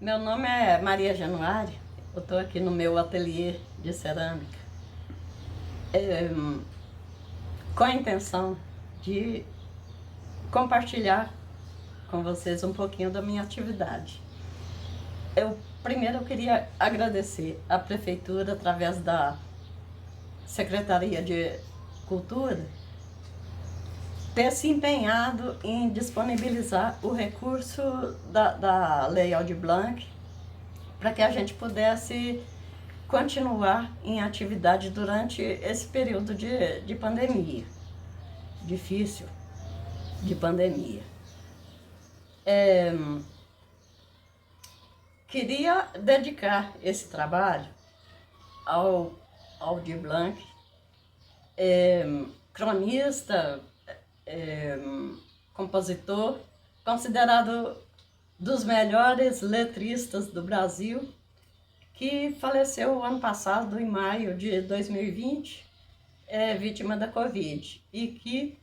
Meu nome é Maria Januária, eu estou aqui no meu ateliê de cerâmica, com a intenção de compartilhar com vocês um pouquinho da minha atividade. Primeiro eu queria agradecer à Prefeitura, através da Secretaria de Cultura, ter se empenhado em disponibilizar o recurso da Lei Aldir Blanc para que a gente pudesse continuar em atividade durante esse período de pandemia, difícil de pandemia. Queria dedicar esse trabalho ao Aldir Blanc, cronista, compositor, considerado dos melhores letristas do Brasil, que faleceu ano passado, em maio de 2020, vítima da Covid, e que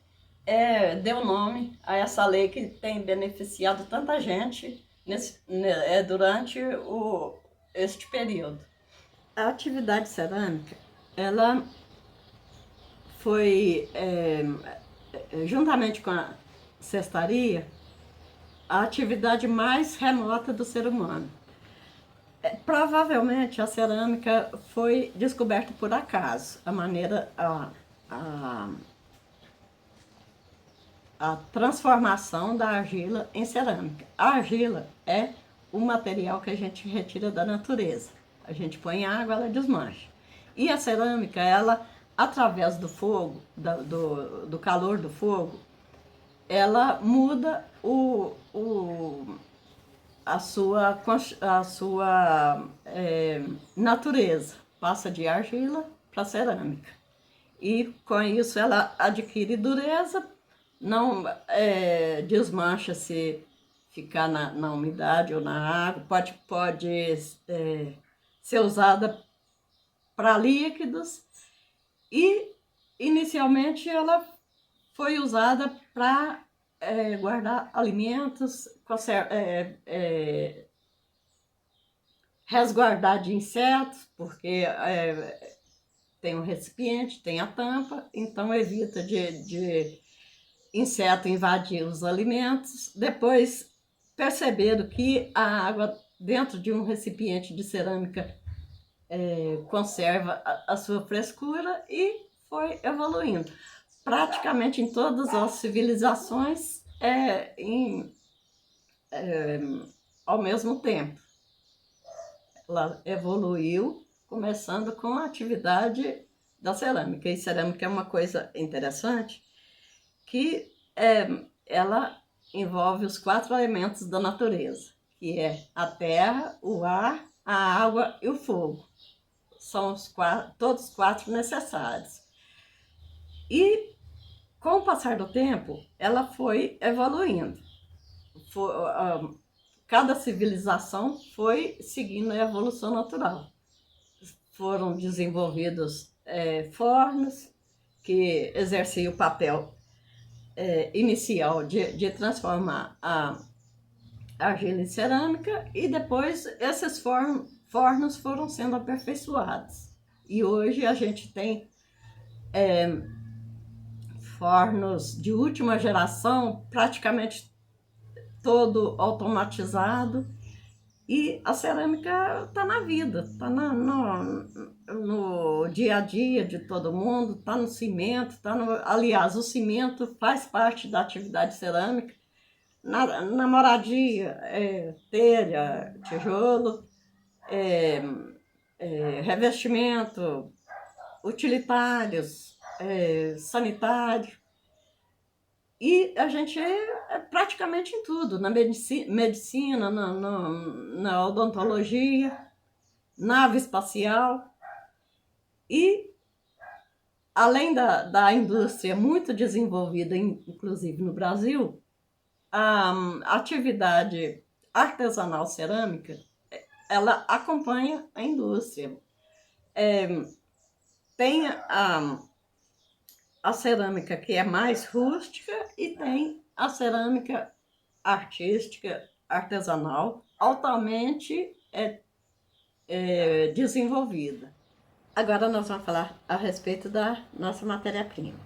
deu nome a essa lei que tem beneficiado tanta gente durante este período. A atividade cerâmica, ela foi, juntamente com a cestaria, a atividade mais remota do ser humano. Provavelmente a cerâmica foi descoberta por acaso, a transformação da argila em cerâmica. A argila é o material que a gente retira da natureza. A gente põe água, ela desmancha. E a cerâmica, ela, através do fogo, do calor do fogo, ela muda a sua natureza, passa de argila para cerâmica. E com isso ela adquire dureza, não desmancha se ficar na umidade ou na água, pode ser usada para líquidos, e inicialmente ela foi usada para guardar alimentos, resguardar de insetos, porque tem um recipiente, tem a tampa, então evita de inseto invadir os alimentos. Depois perceberam que a água dentro de um recipiente de cerâmica conserva a sua frescura, e foi evoluindo. Praticamente em todas as civilizações ao mesmo tempo. Ela evoluiu, começando com a atividade da cerâmica. E cerâmica é uma coisa interessante, que ela envolve os 4 elementos da natureza, que é a terra, o ar, a água e o fogo. São todos os 4 necessários. E com o passar do tempo, ela foi evoluindo. Cada civilização foi seguindo a evolução natural. Foram desenvolvidos fornos que exerciam o papel inicial de transformar a argila em cerâmica, e depois esses fornos foram sendo aperfeiçoados. E hoje a gente tem fornos de última geração, praticamente todo automatizado, e a cerâmica está na vida, está no dia a dia de todo mundo, está no cimento, aliás, o cimento faz parte da atividade cerâmica, na moradia, telha, tijolo, revestimento, utilitários, sanitário. E a gente praticamente em tudo, na medicina, na odontologia, nave espacial. E além da indústria muito desenvolvida, inclusive no Brasil, a atividade artesanal cerâmica, ela acompanha a indústria. Tem a cerâmica que é mais rústica, e tem a cerâmica artística, artesanal, altamente desenvolvida. Agora nós vamos falar a respeito da nossa matéria-prima.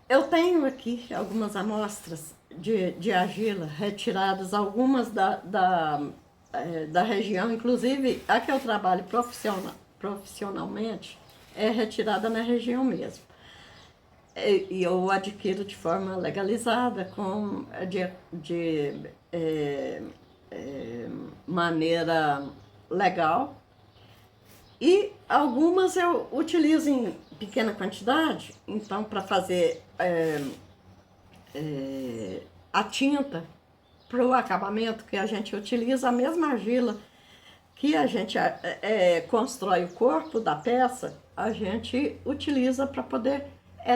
Eu tenho aqui algumas amostras de argila retiradas, algumas da região, inclusive a que eu trabalho profissionalmente é retirada na região mesmo. E eu adquiro de forma legalizada, de maneira legal. E algumas eu utilizo em pequena quantidade, então para fazer a tinta para o acabamento, que a gente utiliza a mesma argila que a gente constrói o corpo da peça, a gente utiliza para poder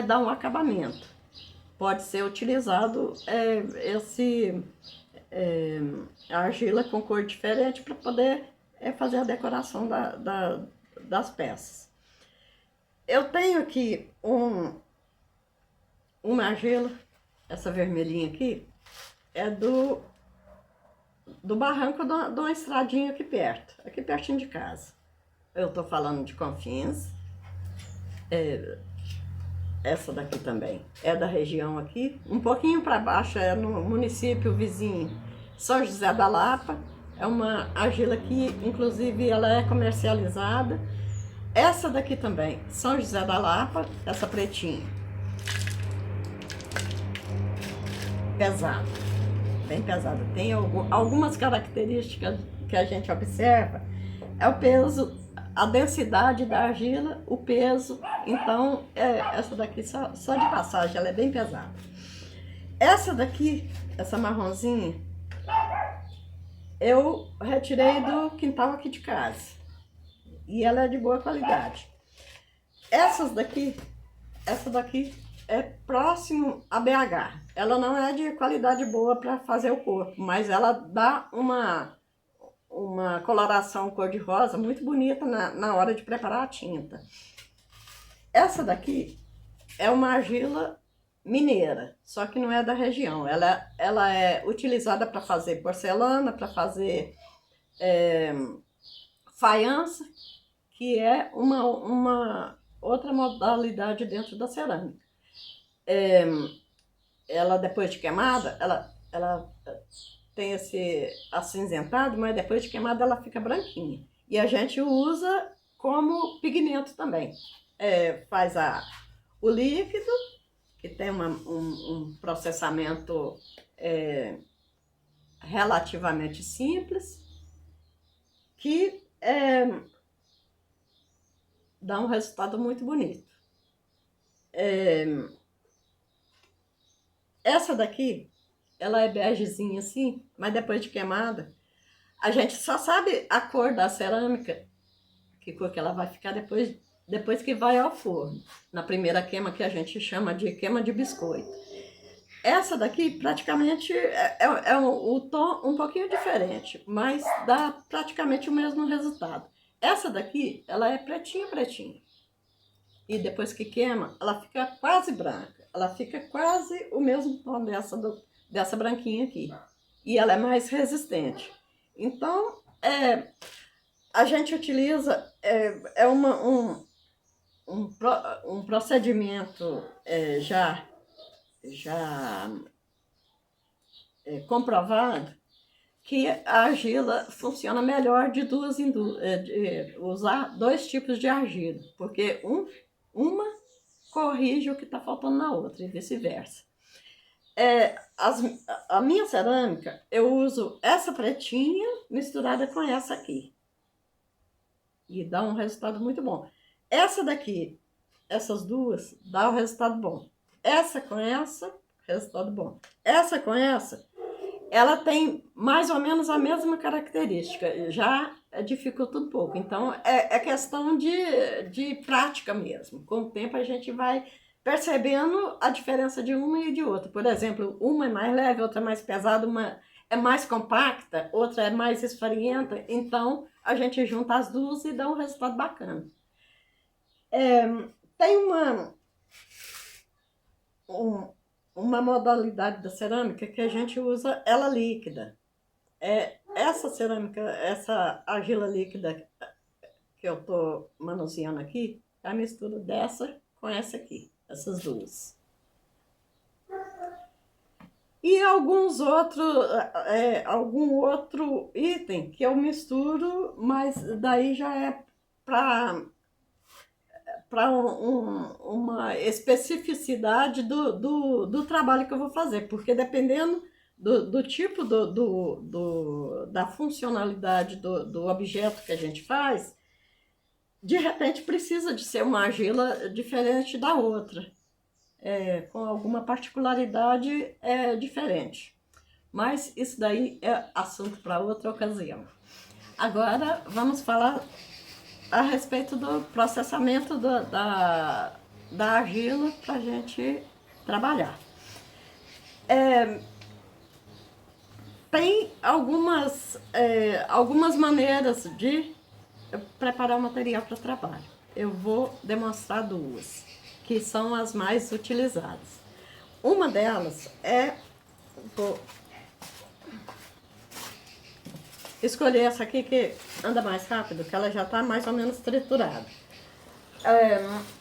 dar um acabamento. Pode ser utilizado a argila com cor diferente para poder fazer a decoração das peças. Eu tenho aqui uma argila, essa vermelhinha aqui, é do barranco de uma estradinha aqui pertinho de casa. Eu tô falando de Confins. Essa daqui também é da região aqui. Um pouquinho para baixo é no município vizinho, São José da Lapa. É uma argila que, inclusive, ela é comercializada. Essa daqui também, São José da Lapa, essa pretinha. Pesada, bem pesada. Tem algumas características que a gente observa. É o peso, a densidade da argila, o peso. Então, essa daqui, só de passagem, ela é bem pesada. Essa daqui, essa marronzinha, eu retirei do quintal aqui de casa. E ela é de boa qualidade. Essa daqui é próximo a BH. Ela não é de qualidade boa para fazer o corpo, mas ela dá uma coloração cor-de-rosa muito bonita na hora de preparar a tinta. Essa daqui é uma argila mineira, só que não é da região. Ela é utilizada para fazer porcelana, para fazer faiança, que é uma outra modalidade dentro da cerâmica. Ela, depois de queimada, ela tem esse acinzentado, mas depois de queimada ela fica branquinha. E a gente usa como pigmento também. Faz o líquido, que tem um processamento relativamente simples, que dá um resultado muito bonito. Essa daqui, ela é begezinha assim, mas depois de queimada, a gente só sabe a cor da cerâmica, que cor que ela vai ficar depois que vai ao forno. Na primeira queima, que a gente chama de queima de biscoito. Essa daqui praticamente o tom um pouquinho diferente, mas dá praticamente o mesmo resultado. Essa daqui, ela é pretinha. E depois que queima, ela fica quase branca. Ela fica quase o mesmo tom dessa branquinha aqui. E ela é mais resistente. Então, a gente utiliza um procedimento já comprovado, que a argila funciona melhor de usar dois tipos de argila, porque uma corrige o que está faltando na outra e vice-versa. A minha cerâmica, eu uso essa pretinha misturada com essa aqui. E dá um resultado muito bom. Essa daqui, essas duas, dá um resultado bom. Essa com essa, resultado bom. Essa com essa, ela tem mais ou menos a mesma característica, já dificulta um pouco. Então, é questão de prática mesmo. Com o tempo, a gente vai percebendo a diferença de uma e de outra. Por exemplo, uma é mais leve, outra é mais pesada, uma é mais compacta, outra é mais esfarienta. Então, a gente junta as duas e dá um resultado bacana. Tem uma modalidade da cerâmica que a gente usa ela líquida. Essa cerâmica, essa argila líquida que eu tô manuseando aqui, é a mistura dessa com essa aqui, essas duas. E algum outro item que eu misturo, mas daí já é para uma especificidade do trabalho que eu vou fazer, porque dependendo do tipo da funcionalidade do objeto que a gente faz, de repente precisa de ser uma argila diferente da outra, com alguma particularidade diferente. Mas isso daí é assunto para outra ocasião. Agora vamos falar a respeito do processamento da argila para a gente trabalhar. Tem algumas maneiras de preparar o material para trabalho. Eu vou demonstrar duas, que são as mais utilizadas. Uma delas vou escolher essa aqui que anda mais rápido, que ela já está mais ou menos triturada.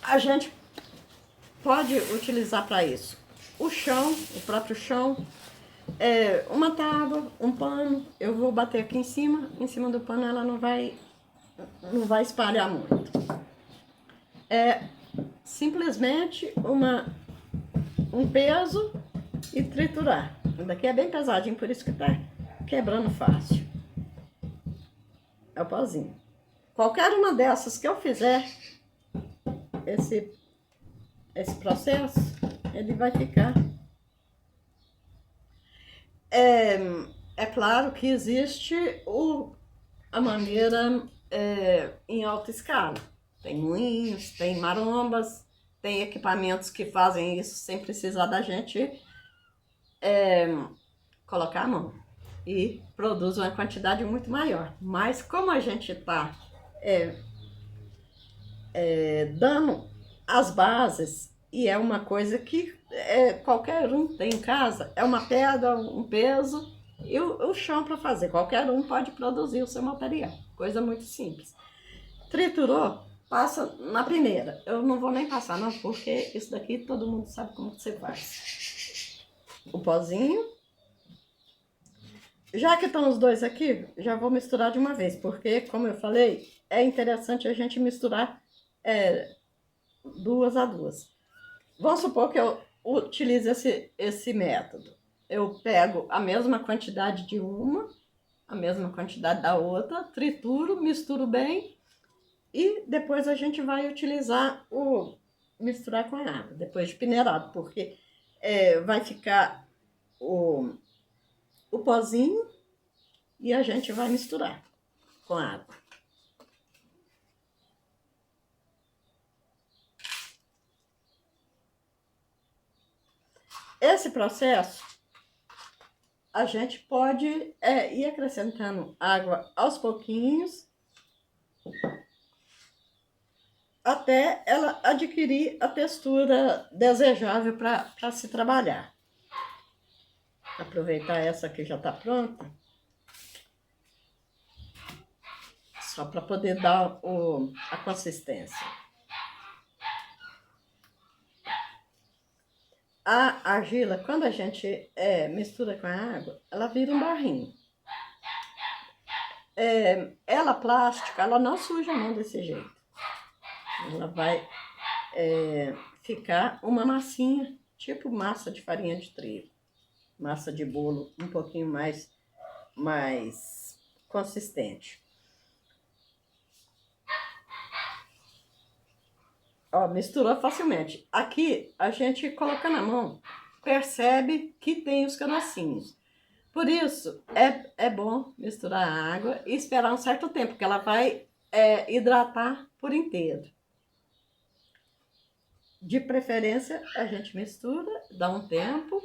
A gente pode utilizar para isso o chão, o próprio chão, uma tábua, um pano. Eu vou bater aqui em cima do pano ela não vai espalhar muito. Simplesmente um peso e triturar. Esse daqui é bem pesadinho, por isso que tá quebrando fácil. É o pozinho. Qualquer uma dessas que eu fizer, esse processo, ele vai ficar. É claro que existe a maneira em alta escala. Tem moinhos, tem marombas, tem equipamentos que fazem isso sem precisar da gente colocar a mão. E produz uma quantidade muito maior. Mas como a gente está dando as bases, e é uma coisa que qualquer um tem em casa, é uma pedra, um peso e o chão para fazer. Qualquer um pode produzir o seu material. Coisa muito simples. Triturou, passa na peneira. Eu não vou nem passar não, porque isso daqui todo mundo sabe como você faz. O pozinho. Já que estão os dois aqui, já vou misturar de uma vez, porque, como eu falei, é interessante a gente misturar duas a duas. Vamos supor que eu utilize esse método. Eu pego a mesma quantidade de uma, a mesma quantidade da outra, trituro, misturo bem e depois a gente vai utilizar misturar com a água, depois de peneirado, porque vai ficar o pozinho e a gente vai misturar com a água. Esse processo, a gente pode ir acrescentando água aos pouquinhos, até ela adquirir a textura desejável para se trabalhar. Aproveitar essa que já está pronta, só para poder dar a consistência. A argila, quando a gente mistura com a água, ela vira um barrinho. Ela plástica, ela não suja a mão desse jeito. Ela vai ficar uma massinha, tipo massa de farinha de trigo. Massa de bolo um pouquinho mais consistente. Ó, misturou facilmente. Aqui, a gente coloca na mão, percebe que tem os canocinhos. Por isso, é bom misturar a água e esperar um certo tempo, porque ela vai hidratar por inteiro. De preferência, a gente mistura, dá um tempo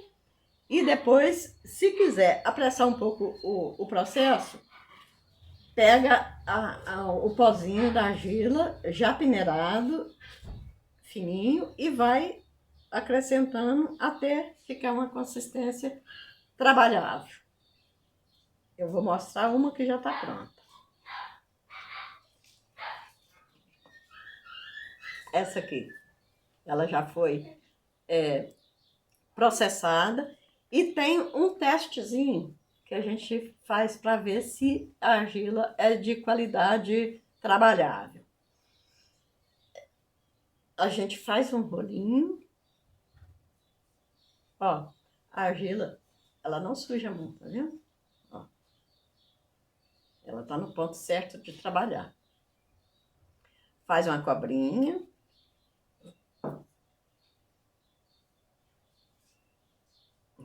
e depois, se quiser apressar um pouco o processo, pega o pozinho da argila já peneirado, fininho, e vai acrescentando até ficar uma consistência trabalhável. Eu vou mostrar uma que já está pronta. Essa aqui, ela já foi processada e tem um testezinho que a gente faz para ver se a argila é de qualidade trabalhável. A gente faz um rolinho. Ó, a argila, ela não suja muito, tá vendo? Ó, ela tá no ponto certo de trabalhar. Faz uma cobrinha.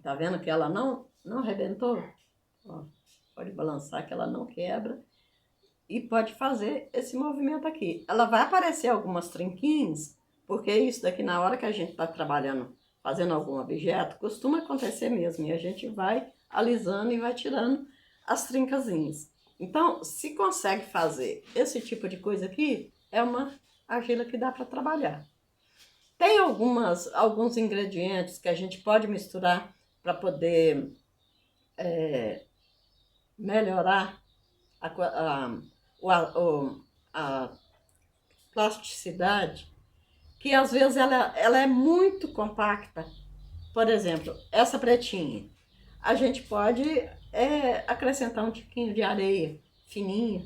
Tá vendo que ela não arrebentou? Ó, pode balançar que ela não quebra. E pode fazer esse movimento aqui. Ela vai aparecer algumas trinquinhas, porque isso daqui na hora que a gente tá trabalhando, fazendo algum objeto, costuma acontecer mesmo. E a gente vai alisando e vai tirando as trincazinhas. Então, se consegue fazer esse tipo de coisa aqui, é uma argila que dá para trabalhar. Tem alguns ingredientes que a gente pode misturar para poder melhorar a plasticidade, que às vezes ela é muito compacta. Por exemplo, essa pretinha, a gente pode acrescentar um tiquinho de areia fininha,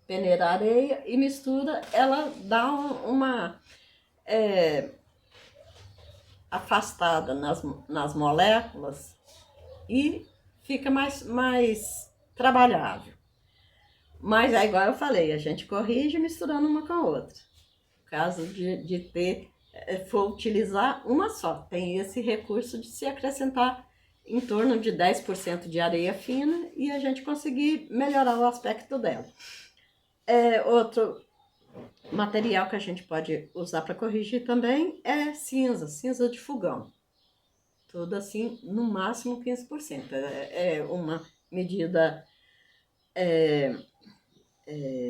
peneirar a areia e mistura, ela dá uma afastada nas moléculas e fica mais trabalhável. Mas é igual eu falei, a gente corrige misturando uma com a outra. No caso de for utilizar uma só, tem esse recurso de se acrescentar em torno de 10% de areia fina e a gente conseguir melhorar o aspecto dela. Outro material que a gente pode usar para corrigir também é cinza de fogão. Tudo assim, no máximo 15%. É uma medida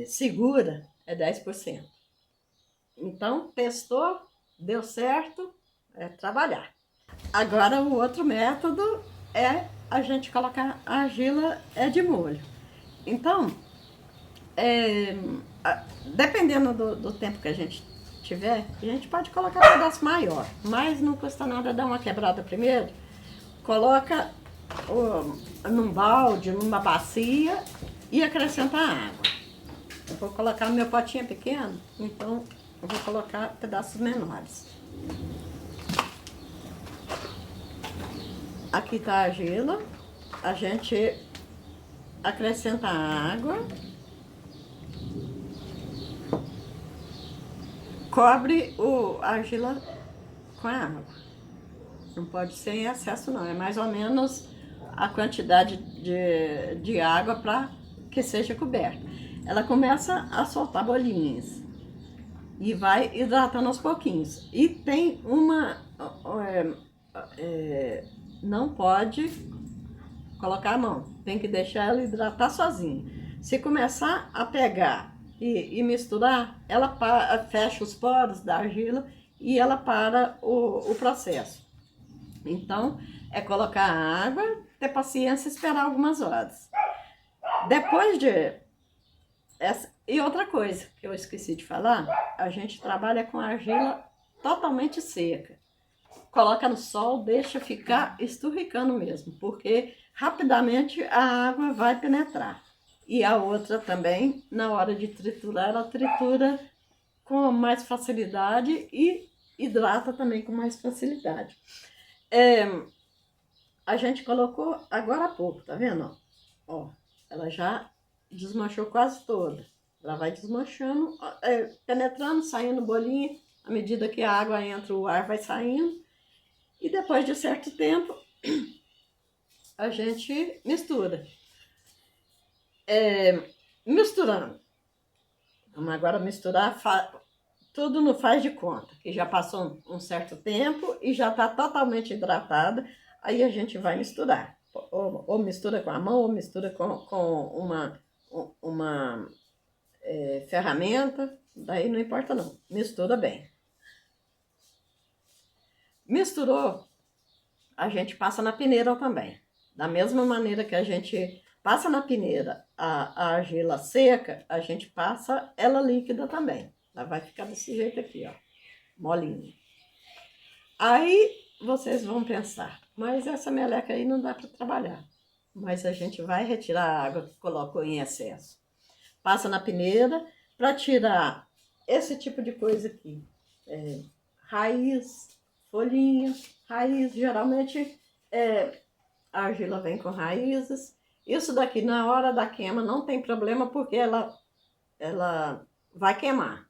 segura, é 10%. Então, testou, deu certo, é trabalhar. Agora, o outro método é a gente colocar a argila de molho. Então, dependendo do tempo que a gente tiver, a gente pode colocar um pedaço maior, mas não custa nada dar uma quebrada primeiro. Coloca num balde, numa bacia e acrescenta água. Eu vou colocar, meu potinho pequeno, então eu vou colocar pedaços menores. Aqui tá a argila, a gente acrescenta a água, cobre a argila com a água. Não pode ser em excesso não, é mais ou menos a quantidade de água para que seja coberta. Ela começa a soltar bolinhas e vai hidratando aos pouquinhos. E tem não pode colocar a mão, tem que deixar ela hidratar sozinha. Se começar a pegar e misturar, ela fecha os poros da argila e ela para o processo. Então, é colocar a água, ter paciência e esperar algumas horas. Depois e outra coisa que eu esqueci de falar, a gente trabalha com argila totalmente seca. Coloca no sol, deixa ficar esturricando mesmo, porque rapidamente a água vai penetrar. E a outra também, na hora de triturar, ela tritura com mais facilidade e hidrata também com mais facilidade. A gente colocou agora há pouco, tá vendo? Ó, ela já desmanchou quase toda. Ela vai desmanchando, penetrando, saindo bolinha. À medida que a água entra, o ar vai saindo. E depois de certo tempo, a gente mistura. Misturando. Vamos agora misturar tudo no faz de conta, que já passou um certo tempo e já está totalmente hidratada. Aí a gente vai misturar. Ou mistura com a mão, ou mistura com uma ferramenta. Daí não importa não. Mistura bem. Misturou, a gente passa na peneira também. Da mesma maneira que a gente passa na peneira a argila seca, a gente passa ela líquida também. Ela vai ficar desse jeito aqui, ó, molinha. Aí vocês vão pensar, mas essa meleca aí não dá para trabalhar. Mas a gente vai retirar a água que colocou em excesso. Passa na peneira para tirar esse tipo de coisa aqui. Raiz, folhinha, raiz. Geralmente a argila vem com raízes. Isso daqui na hora da queima não tem problema porque ela vai queimar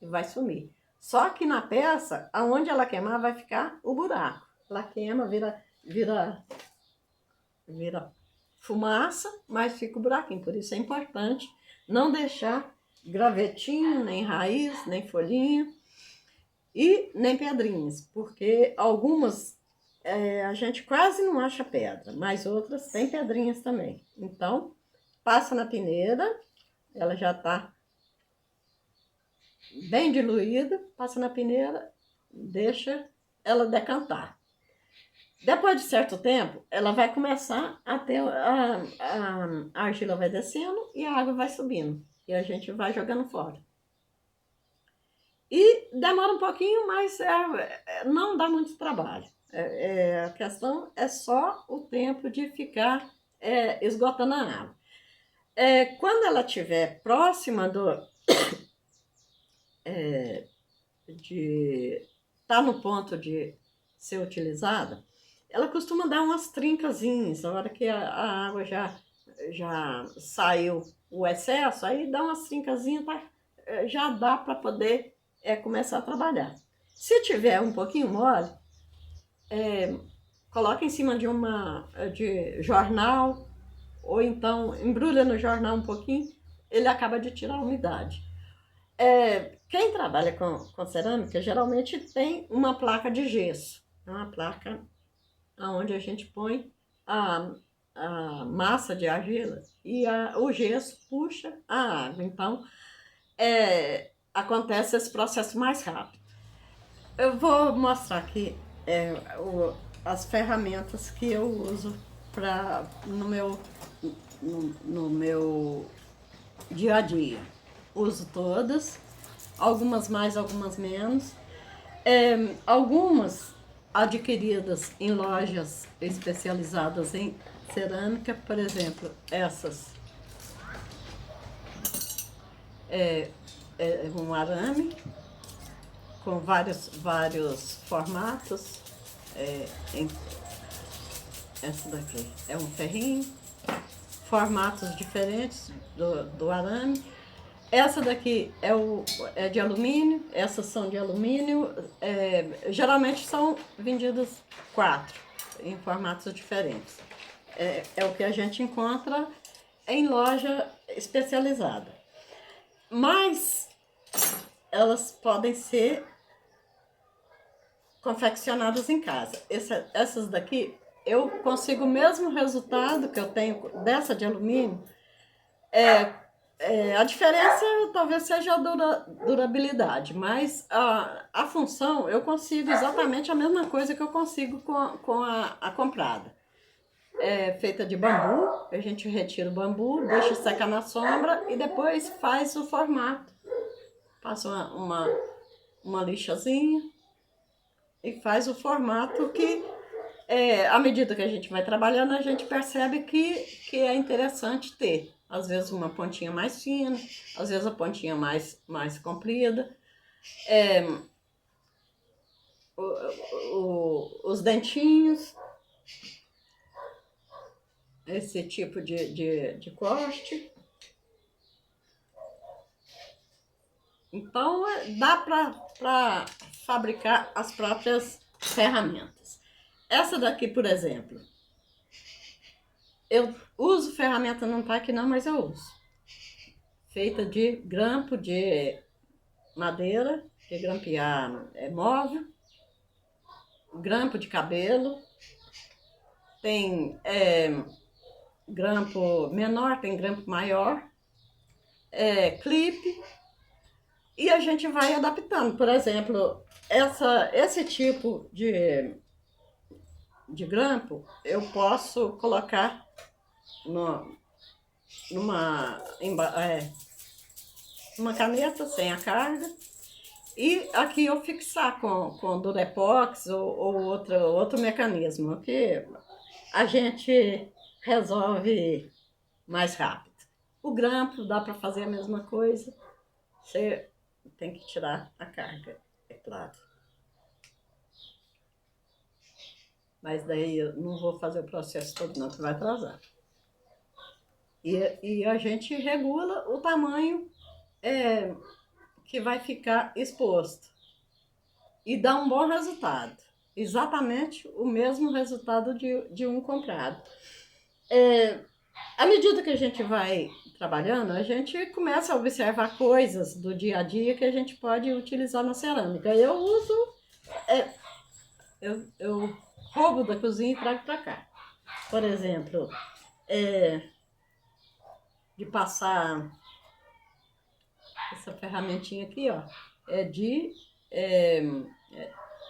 e vai sumir. Só que na peça, aonde ela queimar, vai ficar o buraco. Ela queima, vira fumaça, mas fica o buraquinho. Por isso é importante não deixar gravetinho, nem raiz, nem folhinha e nem pedrinhas, porque algumas a gente quase não acha pedra, mas outras tem pedrinhas também. Então, passa na peneira, ela já está bem diluída, passa na peneira, deixa ela decantar. Depois de certo tempo, ela vai começar a ter, a argila vai descendo e a água vai subindo. E a gente vai jogando fora. E demora um pouquinho, mas não dá muito trabalho. A questão é só o tempo de ficar esgotando a água. Quando ela estiver próxima de estar no ponto de ser utilizada, ela costuma dar umas trincazinhas, na hora que a água já saiu o excesso, aí dá umas trincazinhas, já dá para poder começar a trabalhar. Se tiver um pouquinho mole, coloca em cima de jornal, ou então embrulha no jornal um pouquinho, ele acaba de tirar a umidade. Quem trabalha com cerâmica geralmente tem uma placa de gesso, uma placa onde a gente põe a massa de argila e o gesso puxa a água. Então, acontece esse processo mais rápido. Eu vou mostrar aqui as ferramentas que eu uso no meu dia a dia. Uso todas, algumas mais, algumas menos. Algumas adquiridas em lojas especializadas em cerâmica, por exemplo, essas. Um arame com vários formatos. Essa daqui é um ferrinho, formatos diferentes do arame. Essa daqui é de alumínio, essas são de alumínio, geralmente são vendidas 4 em formatos diferentes. É o que a gente encontra em loja especializada. Mas elas podem ser confeccionadas em casa. Essas daqui, eu consigo o mesmo resultado que eu tenho dessa de alumínio. A diferença talvez seja a durabilidade, mas a função eu consigo exatamente a mesma coisa que eu consigo com a comprada. É feita de bambu, a gente retira o bambu, deixa secar na sombra e depois faz o formato. Passa uma lixazinha e faz o formato que, à medida que a gente vai trabalhando, a gente percebe que é interessante ter. Às vezes uma pontinha mais fina, às vezes a pontinha mais comprida. Os dentinhos, esse tipo de corte. Então, dá para fabricar as próprias ferramentas. Essa daqui, por exemplo, eu uso ferramenta, não tá aqui não, mas eu uso. Feita de grampo de madeira, de grampear móvel, grampo de cabelo, tem grampo menor, tem grampo maior, clipe, e a gente vai adaptando. Por exemplo, esse tipo de grampo eu posso colocar numa, uma caneta sem a carga. E aqui eu fixar com Durepox ou outro mecanismo, que a gente resolve mais rápido. O grampo dá para fazer a mesma coisa, você tem que tirar a carga, é claro. Mas daí eu não vou fazer o processo todo não, que vai atrasar. E a gente regula o tamanho que vai ficar exposto. E dá um bom resultado. Exatamente o mesmo resultado de um comprado. À medida que a gente vai trabalhando, a gente começa a observar coisas do dia a dia que a gente pode utilizar na cerâmica. Eu uso, eu roubo da cozinha e trago para cá. Por exemplo, de passar essa ferramentinha aqui, ó,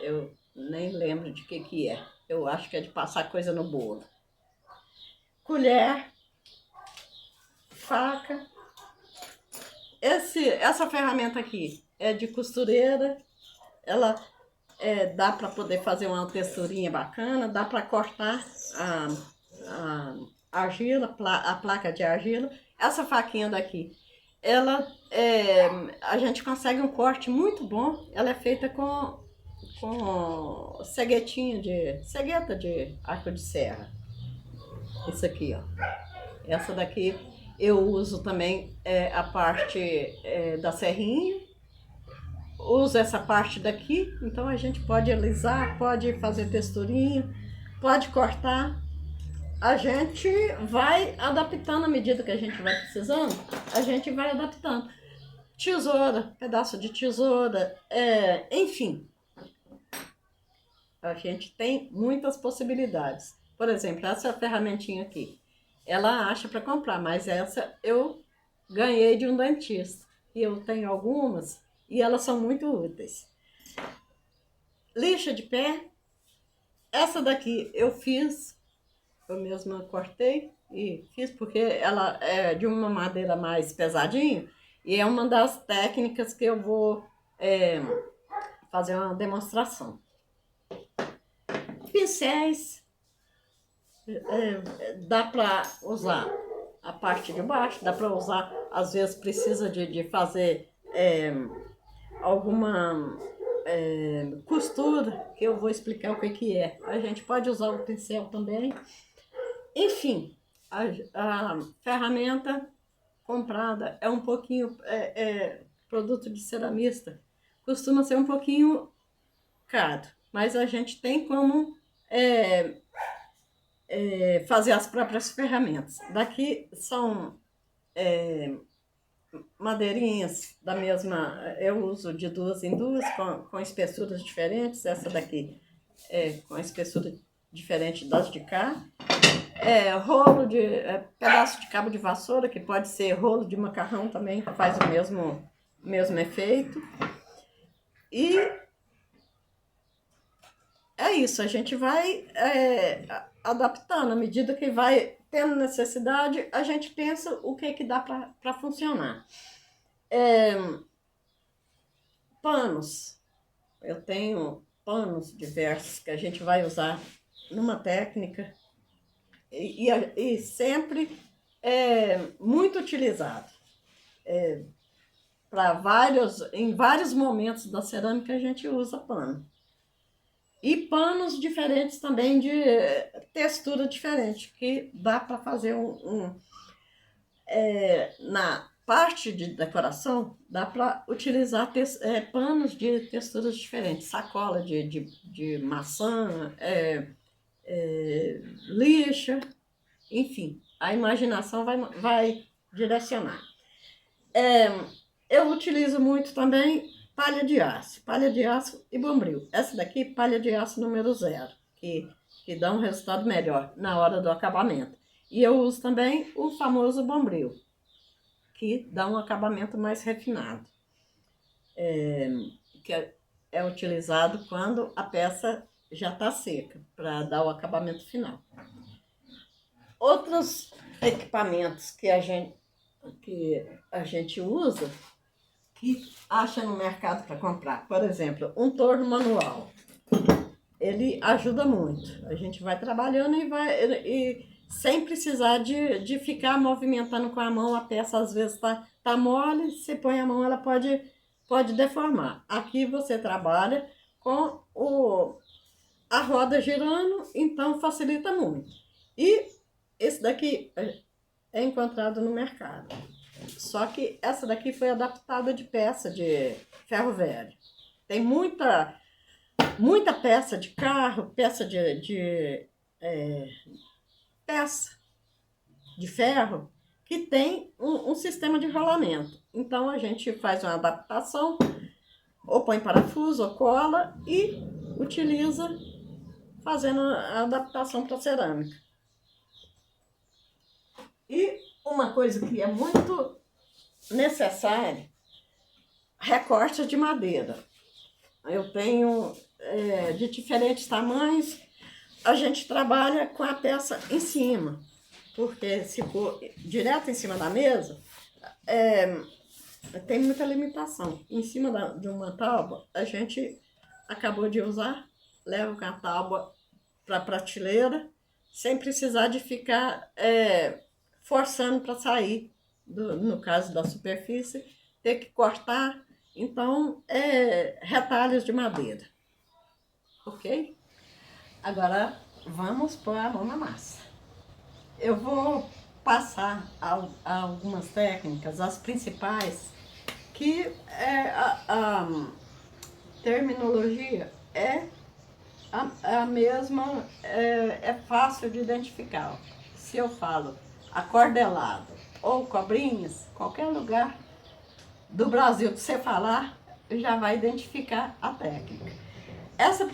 eu nem lembro de que é. Eu acho que é de passar coisa no bolo. Colher, faca. Essa ferramenta aqui é de costureira. Ela dá para poder fazer uma texturinha bacana, dá para cortar a argila, a placa de argila. Essa faquinha daqui, a gente consegue um corte muito bom. Ela é feita com cegueta de arco de serra. Isso aqui, ó. Essa daqui eu uso também a parte da serrinha. Uso essa parte daqui, então a gente pode alisar, pode fazer texturinha, pode cortar. A gente vai adaptando à medida que a gente vai precisando, a gente vai adaptando. Tesoura, pedaço de tesoura, enfim. A gente tem muitas possibilidades. Por exemplo, essa ferramentinha aqui, ela acha para comprar, mas essa eu ganhei de um dentista. E eu tenho algumas e elas são muito úteis. Lixa de pé, essa daqui eu fiz, eu mesma cortei e fiz porque ela é de uma madeira mais pesadinha e é uma das técnicas que eu vou fazer uma demonstração. Pincéis, dá para usar a parte de baixo, dá para usar, às vezes precisa de fazer alguma costura, que eu vou explicar o que é. A gente pode usar o pincel também. Enfim, a ferramenta comprada é um pouquinho, produto de ceramista, costuma ser um pouquinho caro, mas a gente tem como fazer as próprias ferramentas. Daqui são madeirinhas da mesma, eu uso de 2 em 2 com espessuras diferentes. Essa daqui com a espessura diferente das de cá. Rolo de pedaço de cabo de vassoura, que pode ser rolo de macarrão também, que faz o mesmo efeito. E é isso, a gente vai adaptando à medida que vai tendo necessidade, a gente pensa o que dá para funcionar. Panos, eu tenho panos diversos que a gente vai usar numa técnica e sempre muito utilizado. Em vários momentos da cerâmica a gente usa pano. E panos diferentes também, de textura diferente, que dá para fazer na parte de decoração, dá para utilizar panos de texturas diferentes, sacola de maçã, lixa, enfim, a imaginação vai direcionar. Eu utilizo muito também palha de aço e bombril. Essa daqui, palha de aço número 0, que dá um resultado melhor na hora do acabamento. E eu uso também o famoso bombril, que dá um acabamento mais refinado, que é utilizado quando a peça já está seca, para dar o acabamento final. Outros equipamentos que a gente usa, que acha no mercado para comprar. Por exemplo, um torno manual. Ele ajuda muito. A gente vai trabalhando e sem precisar de ficar movimentando com a mão. A peça às vezes tá mole, você põe a mão, ela pode deformar. Aqui você trabalha com a roda girando, então facilita muito. E esse daqui é encontrado no mercado. Só que essa daqui foi adaptada de peça de ferro velho. Tem muita peça de carro, peça peça de ferro que tem um sistema de rolamento. Então a gente faz uma adaptação, ou põe parafuso, ou cola e utiliza fazendo a adaptação para cerâmica. E uma coisa que é muito necessária, recorte de madeira. Eu tenho de diferentes tamanhos. A gente trabalha com a peça em cima, porque se for direto em cima da mesa, tem muita limitação. Em cima de uma tábua, a gente acabou de usar, leva com a tábua para a prateleira, sem precisar de ficar forçando para sair, no caso da superfície, ter que cortar. Então, retalhos de madeira. Ok? Agora, vamos pôr a mão na massa. Eu vou passar algumas técnicas, as principais, que a terminologia é a mesma, é fácil de identificar. Se eu falo acordelado ou cobrinhas, qualquer lugar do Brasil que você falar, já vai identificar a técnica. Essa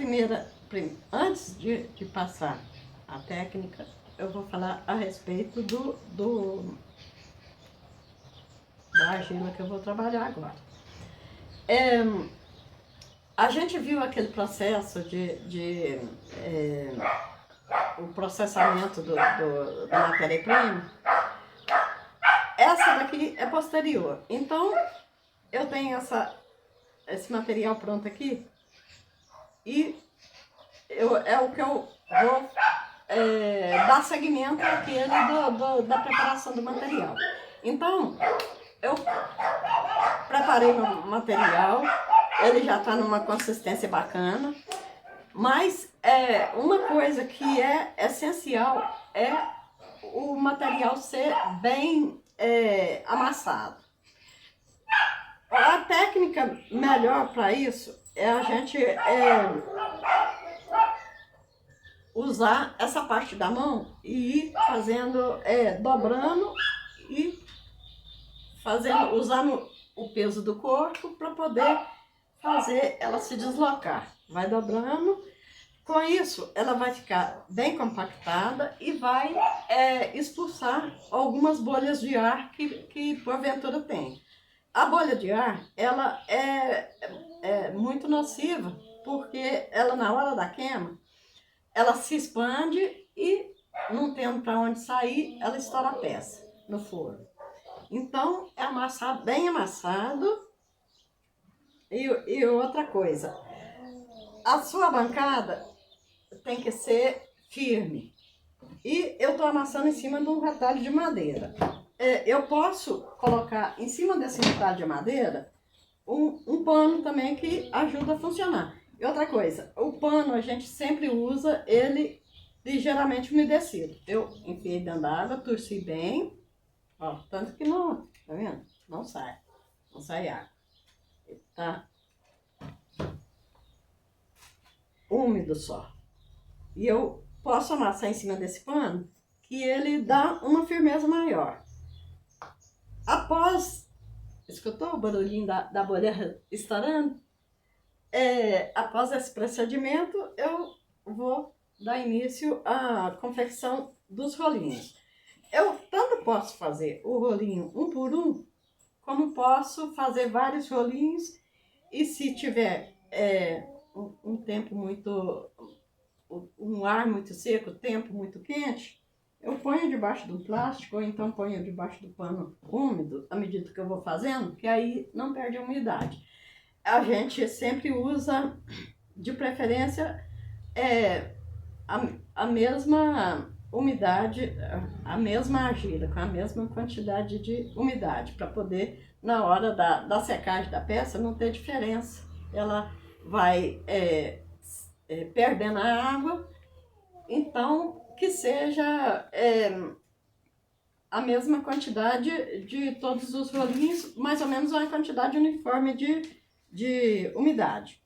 antes de passar a técnica, eu vou falar a respeito da argila que eu vou trabalhar agora. A gente viu aquele processo o processamento da matéria-prima. Essa daqui é posterior. Então, eu tenho esse material pronto aqui e é o que eu vou dar seguimento àquele da preparação do material. Então, eu preparei meu material, ele já está numa consistência bacana, mas uma coisa que é essencial é o material ser bem amassado. A técnica melhor para isso é a gente usar essa parte da mão e ir fazendo, dobrando e usando o peso do corpo para poder fazer ela se deslocar. Vai dobrando. Com isso, ela vai ficar bem compactada e vai expulsar algumas bolhas de ar que porventura tem. A bolha de ar, ela é muito nociva, porque ela, na hora da queima, ela se expande e, não tendo para onde sair, ela estoura a peça no forno. Então, é amassar bem amassado. E outra coisa, a sua bancada tem que ser firme. E eu estou amassando em cima de um retalho de madeira. Eu posso colocar em cima desse retalho de madeira um pano também que ajuda a funcionar. E outra coisa, o pano a gente sempre usa ele ligeiramente umedecido. Eu enfiei dentro da água, torci bem, ó, tanto que não, tá vendo? Não sai água. Tá úmido só. E eu posso amassar em cima desse pano, que ele dá uma firmeza maior. Após, escutou o barulhinho da bolha estourando? Após esse procedimento, eu vou dar início à confecção dos rolinhos. Eu tanto posso fazer o rolinho um por um, como posso fazer vários rolinhos, e se tiver um tempo muito, um ar muito seco, tempo muito quente, eu ponho debaixo do plástico, ou então ponho debaixo do pano úmido, à medida que eu vou fazendo, que aí não perde a umidade. A gente sempre usa, de preferência, a mesma umidade, a mesma argila, com a mesma quantidade de umidade, para poder, na hora da secagem da peça, não ter diferença. Ela vai perdendo a água, então que seja a mesma quantidade de todos os rolinhos, mais ou menos uma quantidade uniforme de umidade.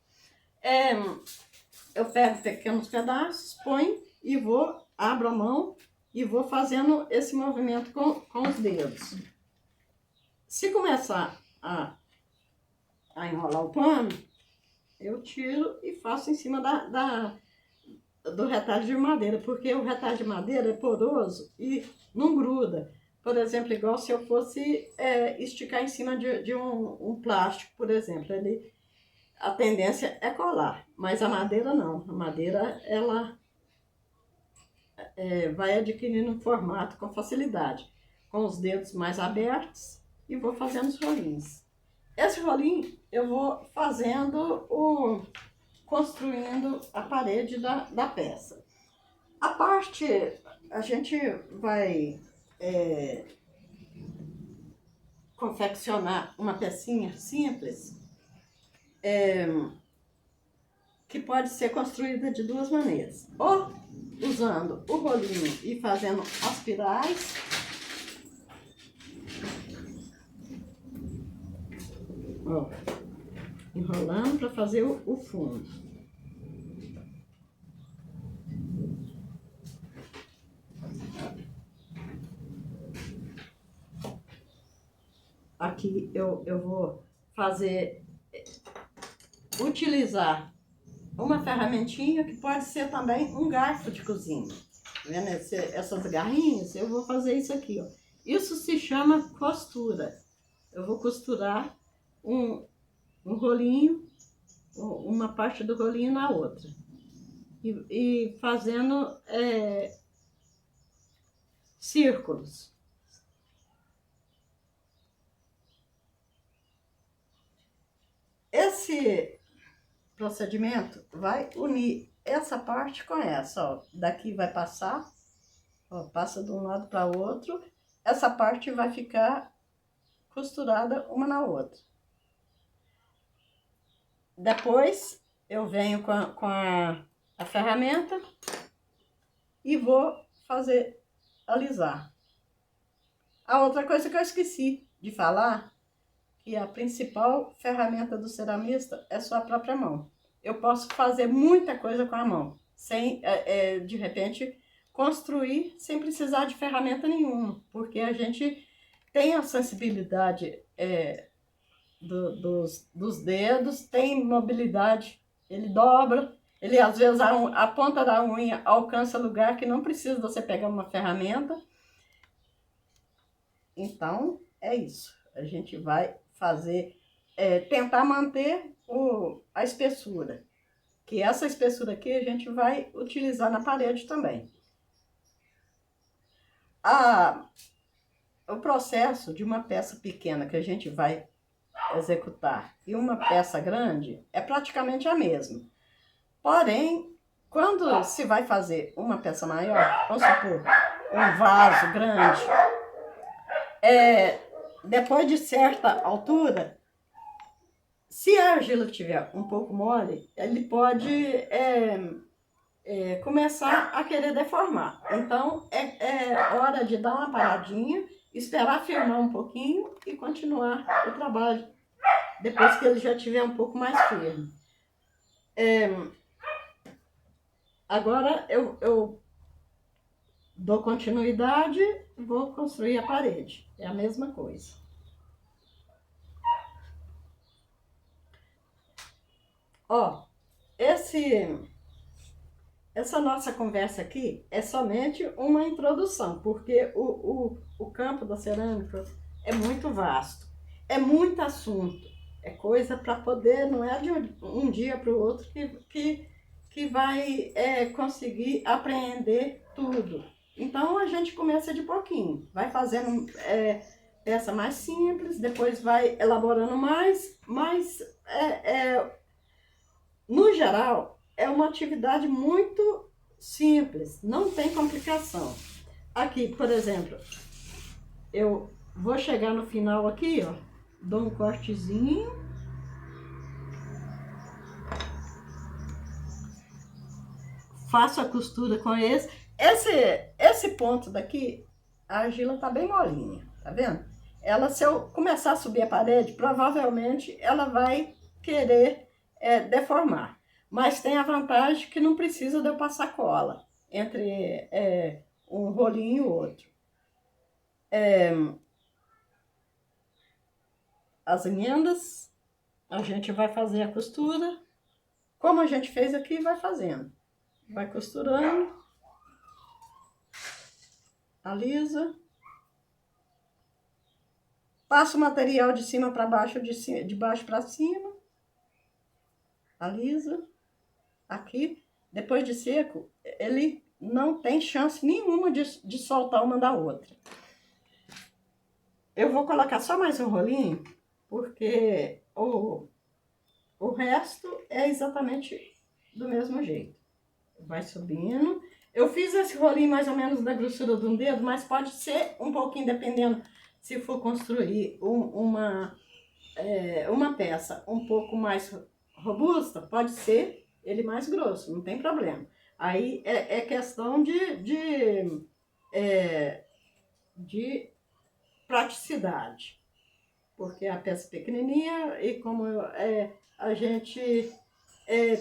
Eu pego pequenos pedaços, ponho e abro a mão e vou fazendo esse movimento com os dedos. Se começar a enrolar o pano, eu tiro e faço em cima do retalho de madeira, porque o retalho de madeira é poroso e não gruda. Por exemplo, igual se eu fosse esticar em cima de um plástico, por exemplo, a tendência é colar, mas a madeira não. A madeira, ela vai adquirindo um formato com facilidade, com os dedos mais abertos, e vou fazendo os rolinhos. Esse rolinho eu vou construindo a parede da peça. A parte, a gente vai confeccionar uma pecinha simples, que pode ser construída de duas maneiras. Ou usando o rolinho e fazendo as pirais, ó, enrolando para fazer o fundo. Aqui eu vou utilizar uma ferramentinha que pode ser também um garfo de cozinha. Tá vendo? Essas garrinhas, eu vou fazer isso aqui, ó. Isso se chama costura. Eu vou costurar um rolinho, uma parte do rolinho na outra. E fazendo círculos. Esse procedimento vai unir essa parte com essa, ó. Daqui vai passar, ó, passa de um lado para o outro. Essa parte vai ficar costurada uma na outra. Depois eu venho com a ferramenta e vou fazer alisar. A outra coisa que eu esqueci de falar, que a principal ferramenta do ceramista é sua própria mão. Eu posso fazer muita coisa com a mão, sem, de repente, construir sem precisar de ferramenta nenhuma, porque a gente tem a sensibilidade dos dedos, tem mobilidade, ele dobra, ele às vezes a ponta da unha alcança lugar que não precisa você pegar uma ferramenta. Então, é isso. A gente vai fazer, tentar manter a espessura, que essa espessura aqui a gente vai utilizar na parede também. O processo de uma peça pequena que a gente vai executar e uma peça grande é praticamente a mesma. Porém, quando se vai fazer uma peça maior, vamos supor, um vaso grande, depois de certa altura, se a argila estiver um pouco mole, ele pode começar a querer deformar. Então, é hora de dar uma paradinha, esperar firmar um pouquinho e continuar o trabalho, depois que ele já estiver um pouco mais firme. Agora, eu dou continuidade e vou construir a parede. É a mesma coisa. Ó, essa nossa conversa aqui é somente uma introdução, porque o campo da cerâmica é muito vasto, é muito assunto, é coisa para poder, não é de um dia para o outro que vai conseguir apreender tudo. Então a gente começa de pouquinho, vai fazendo peça mais simples, depois vai elaborando mais, mas no geral é uma atividade muito simples, não tem complicação. Aqui, por exemplo, eu vou chegar no final aqui, ó, dou um cortezinho. Faço a costura com esse ponto daqui, a argila tá bem molinha, tá vendo? Ela, se eu começar a subir a parede, provavelmente ela vai querer deformar. Mas tem a vantagem que não precisa de eu passar cola entre um rolinho e o outro. As emendas, a gente vai fazer a costura, como a gente fez aqui, vai fazendo. Vai costurando, alisa, passa o material de cima para baixo, de baixo para cima, alisa, aqui, depois de seco, ele não tem chance nenhuma de soltar uma da outra. Eu vou colocar só mais um rolinho, porque o resto é exatamente do mesmo jeito. Vai subindo. Eu fiz esse rolinho mais ou menos da grossura de um dedo, mas pode ser um pouquinho, dependendo se for construir uma peça um pouco mais robusta, pode ser ele mais grosso, não tem problema. Aí é questão de praticidade, porque a peça é pequenininha e como a gente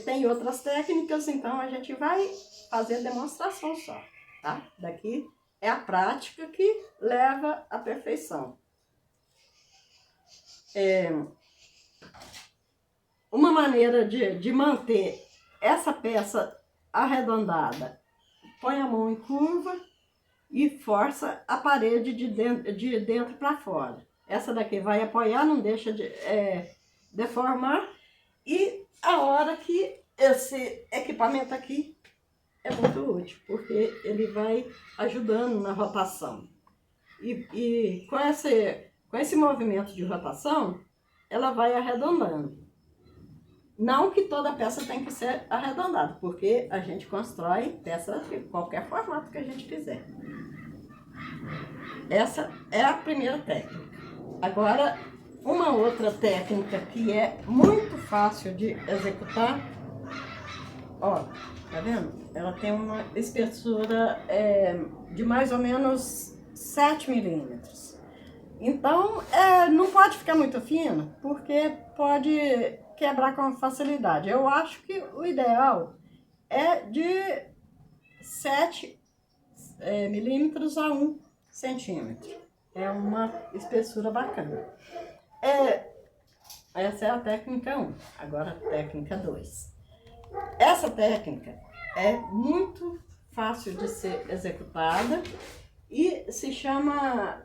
tem outras técnicas, então a gente vai fazer demonstração só, tá? Daqui é a prática que leva à perfeição. Uma maneira de manter essa peça arredondada, põe a mão em curva e força a parede de dentro para fora. Essa daqui vai apoiar, não deixa de deformar. E a hora que esse equipamento aqui é muito útil, porque ele vai ajudando na rotação. E com esse movimento de rotação, ela vai arredondando. Não que toda peça tem que ser arredondada, porque a gente constrói peça de qualquer formato que a gente quiser. Essa é a primeira técnica. Agora, uma outra técnica que é muito fácil de executar, ó, tá vendo? Ela tem uma espessura de mais ou menos 7 milímetros. Então, não pode ficar muito fino, porque pode quebrar com facilidade. Eu acho que o ideal é de 7 milímetros a 1 centímetro. É uma espessura bacana. Essa é a técnica 1. Agora a técnica 2. Essa técnica é muito fácil de ser executada e se chama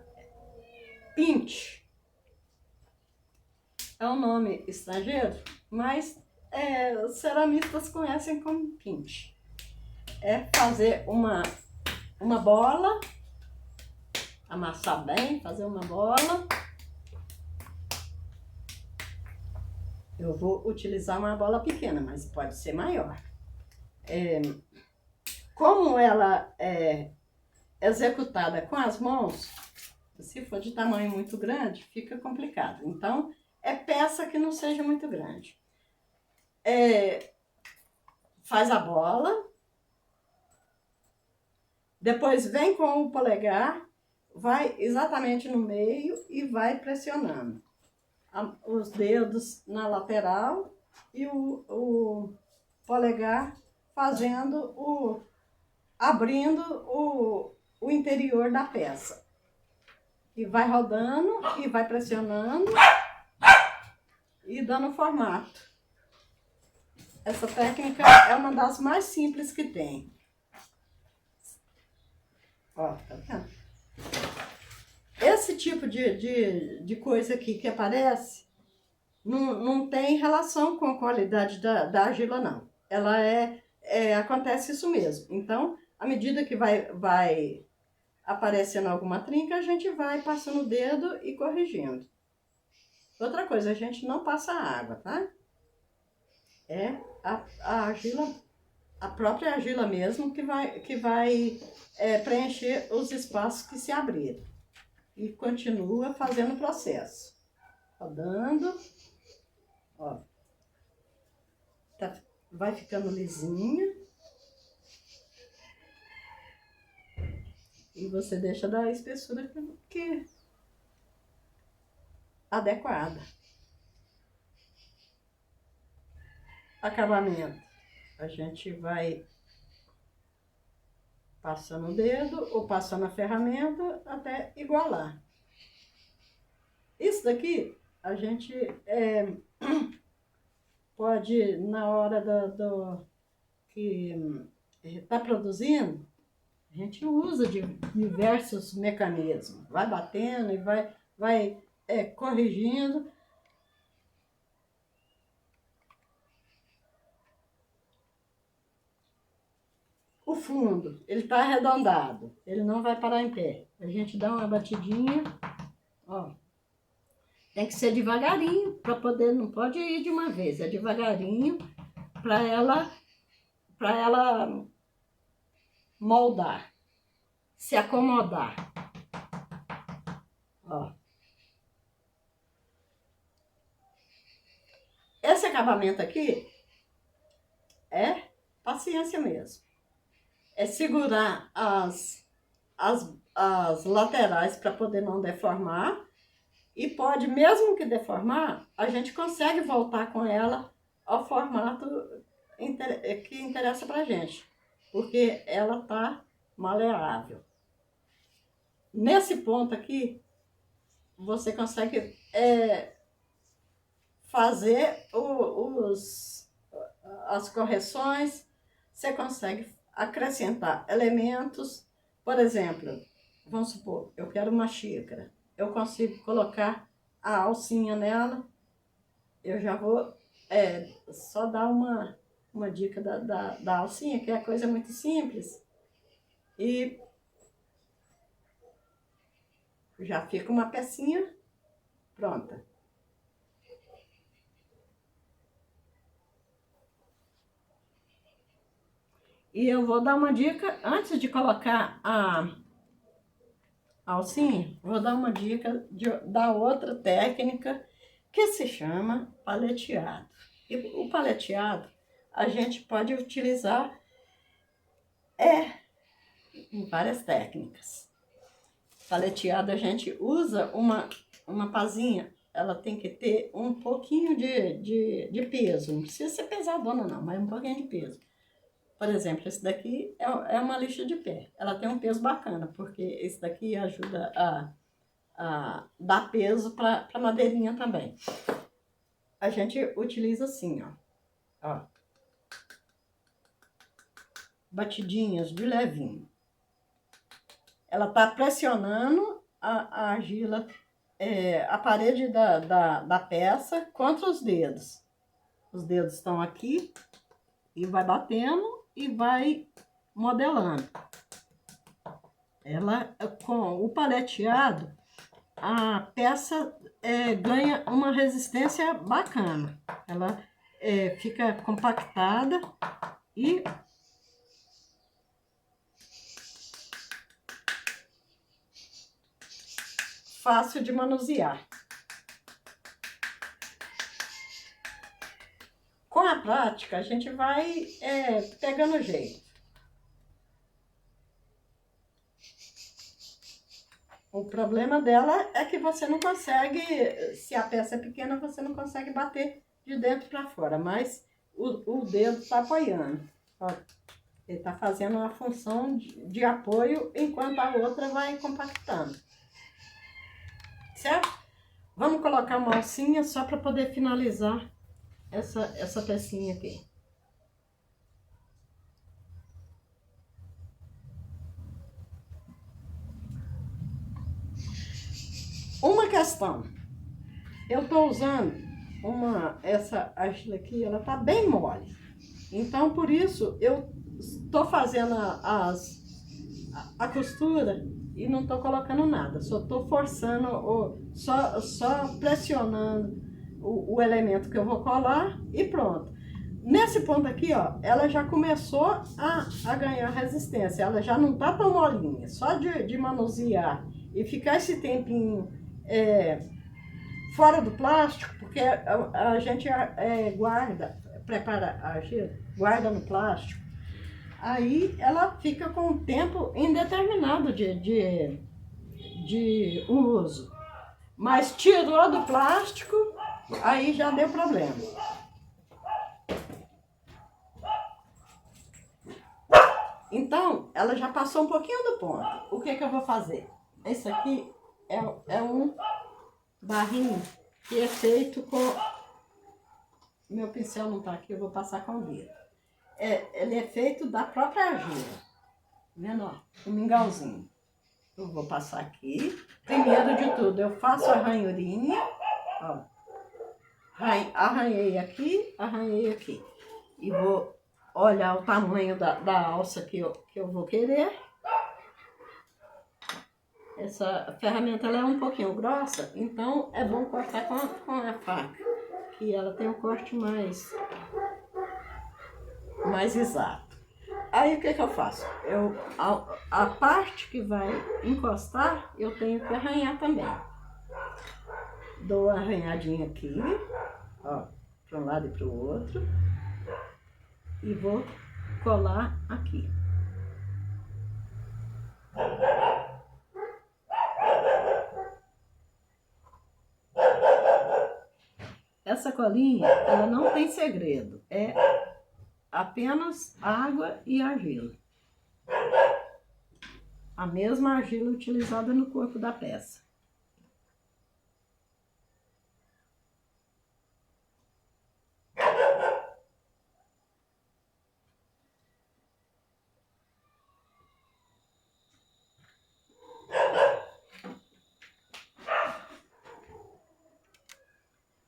pinch. É um nome estrangeiro, mas os ceramistas conhecem como pinch. É fazer uma bola, amassar bem, fazer uma bola. Eu vou utilizar uma bola pequena, mas pode ser maior. Como ela é executada com as mãos, se for de tamanho muito grande, fica complicado. Então, é peça que não seja muito grande. Faz a bola, depois vem com o polegar, vai exatamente no meio e vai pressionando os dedos na lateral e o polegar abrindo o interior da peça. E vai rodando e vai pressionando e dando formato. Essa técnica é uma das mais simples que tem. Ó, tá vendo? Esse tipo de coisa aqui que aparece não tem relação com a qualidade da argila, não. Ela acontece isso mesmo. Então, À medida que vai aparecendo alguma trinca, a gente vai passando o dedo e corrigindo. Outra coisa, a gente não passa água, tá? É a argila, a própria argila mesmo que vai preencher os espaços que se abrirem. E continua fazendo o processo. Rodando. Ó. Vai ficando lisinha. E você deixa da espessura que adequada. Acabamento. A gente vai passando o dedo ou passando a ferramenta até igualar. Isso daqui a gente pode, na hora que está produzindo, a gente usa de diversos mecanismos. Vai batendo e vai corrigindo. O fundo, ele está arredondado, ele não vai parar em pé. A gente dá uma batidinha, ó. Tem que ser devagarinho para poder, não pode ir de uma vez, é devagarinho para ela moldar, se acomodar. Ó. Esse acabamento aqui é paciência mesmo. É segurar as laterais para poder não deformar. E pode, mesmo que deformar, a gente consegue voltar com ela ao formato que interessa pra gente. Porque ela tá maleável. Nesse ponto aqui, você consegue fazer as correções, você consegue acrescentar elementos. Por exemplo, vamos supor, eu quero uma xícara. Eu consigo colocar a alcinha nela. Eu já vou só dar uma dica da alcinha, que é coisa muito simples. E já fica uma pecinha pronta. E eu vou dar uma dica, antes de colocar a alcinha, vou dar uma dica da outra técnica que se chama paleteado. E o paleteado a gente pode utilizar em várias técnicas. Paleteado a gente usa uma pazinha, ela tem que ter um pouquinho de peso, não precisa ser pesadona não, mas um pouquinho de peso. Por exemplo, esse daqui é uma lixa de pé. Ela tem um peso bacana, porque esse daqui ajuda a dar peso para a madeirinha também. A gente utiliza assim, ó. Batidinhas de levinho. Ela tá pressionando a argila, a parede da peça contra os dedos. Os dedos estão aqui e vai batendo e vai modelando. Ela, com o paleteado, a peça ganha uma resistência bacana. Ela fica compactada e fácil de manusear. Com a prática, a gente vai pegando jeito. O problema dela é que você não consegue, se a peça é pequena, você não consegue bater de dentro para fora, mas o dedo está apoiando. Ó, ele está fazendo uma função de apoio enquanto a outra vai compactando. Certo? Vamos colocar uma alcinha só para poder finalizar essa pecinha aqui. Uma questão, eu tô usando essa argila aqui, ela tá bem mole. Então, por isso, eu estou fazendo a costura e não estou colocando nada, só estou forçando, só pressionando o elemento que eu vou colar e pronto. Nesse ponto aqui, ó, ela já começou a ganhar resistência, ela já não tá tão molinha, só de manusear e ficar esse tempinho fora do plástico, porque a gente prepara a argila, guarda no plástico, aí ela fica com um tempo indeterminado de uso. Mas tirou do plástico, aí já deu problema. Então, ela já passou um pouquinho do ponto. O que eu vou fazer? Esse aqui é um barrinho que é feito com... Meu pincel não tá aqui, eu vou passar com o dedo. Ele é feito da própria argila. Vendo, ó? Um mingauzinho. Eu vou passar aqui. Primeiro de tudo, eu faço a ranhurinha. Ó. Arranhei aqui, arranhei aqui. E vou olhar o tamanho da alça que eu vou querer. Essa ferramenta ela é um pouquinho grossa, então é bom cortar com a faca, que ela tem um corte mais exato. Aí o que eu faço? A parte que vai encostar, eu tenho que arranhar também. Dou uma arranhadinha aqui, ó, para um lado e para o outro, e vou colar aqui. Essa colinha, ela não tem segredo, é apenas água e argila. A mesma argila utilizada no corpo da peça.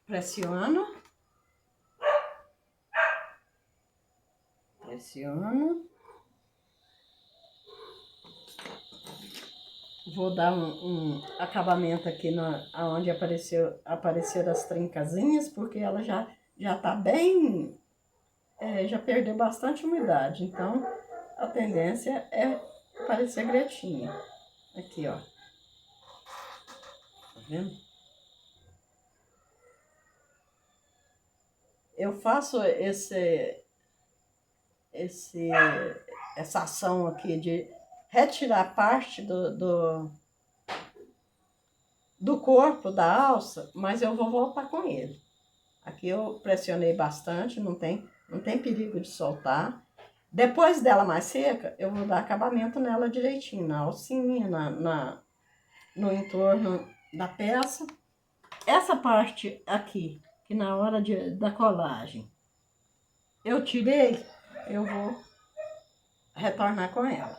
Pressiono. Vou dar um acabamento aqui onde apareceram as trincasinhas, porque ela já tá bem, já perdeu bastante umidade, então a tendência é parecer gretinha. Aqui, ó. Tá vendo? Eu faço essa ação aqui de retirar parte do corpo da alça, mas eu vou voltar com ele. Aqui eu pressionei bastante, não tem perigo de soltar. Depois dela mais seca, eu vou dar acabamento nela direitinho, na alcinha, no entorno da peça. Essa parte aqui, que na hora da colagem eu tirei, eu vou retornar com ela.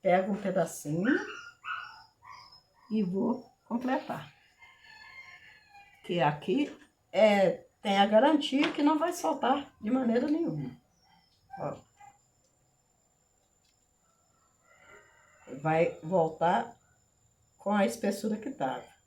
Pego um pedacinho e vou completar. Que aqui tem a garantia que não vai soltar de maneira nenhuma. Ó. Vai voltar com a espessura que estava.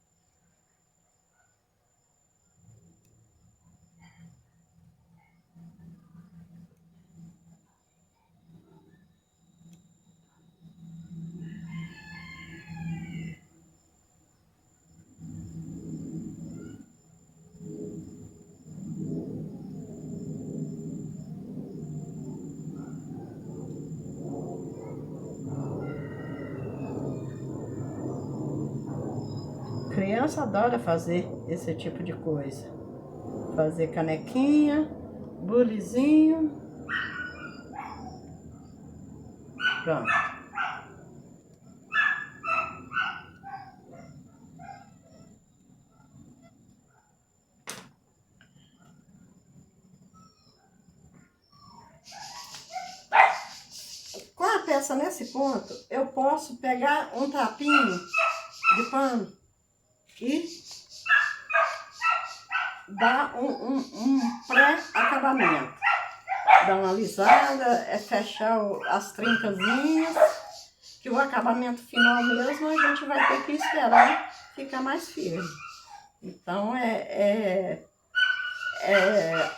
Criança adora fazer esse tipo de coisa. Fazer canequinha, bulizinho. Pronto. Com a peça nesse ponto, eu posso pegar um tapinho de pano e dar um pré-acabamento. dar uma alisada, é fechar as trincazinhas, que o acabamento final mesmo a gente vai ter que esperar ficar mais firme. Então é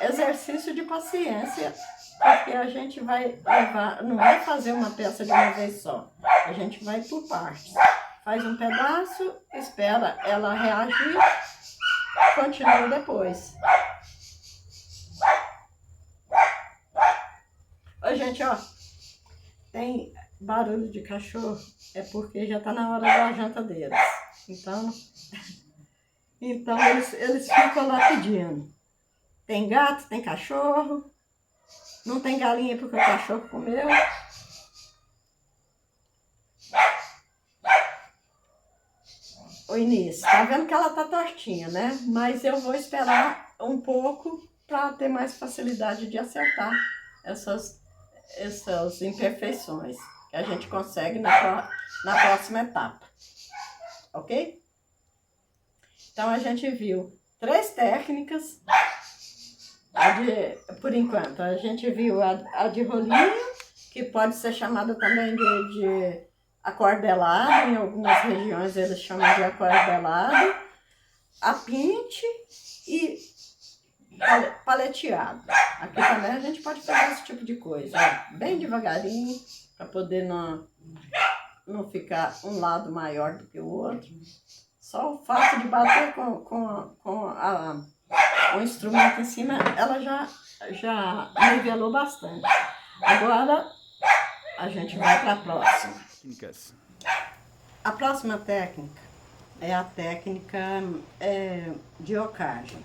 exercício de paciência, porque a gente vai levar, não vai fazer uma peça de uma vez só, a gente vai por partes. Faz um pedaço, espera ela reagir, continua depois. Ô, gente, ó, tem barulho de cachorro, é porque já tá na hora da janta deles. Então eles ficam lá pedindo. Tem gato, tem cachorro, não tem galinha porque o cachorro comeu. O Inês, tá vendo que ela tá tortinha, né? Mas eu vou esperar um pouco para ter mais facilidade de acertar essas imperfeições que a gente consegue na próxima etapa, ok? Então a gente viu 3 técnicas, por enquanto, a gente viu a de rolinho, que pode ser chamada também de acordelado, em algumas regiões eles chamam de acordelado, a pinte e paleteado. Aqui também a gente pode fazer esse tipo de coisa, ó, bem devagarinho, para poder não ficar um lado maior do que o outro. Só o fato de bater com o instrumento em cima, ela já nivelou bastante. Agora a gente vai para a próxima. A próxima técnica é a técnica de ocagem.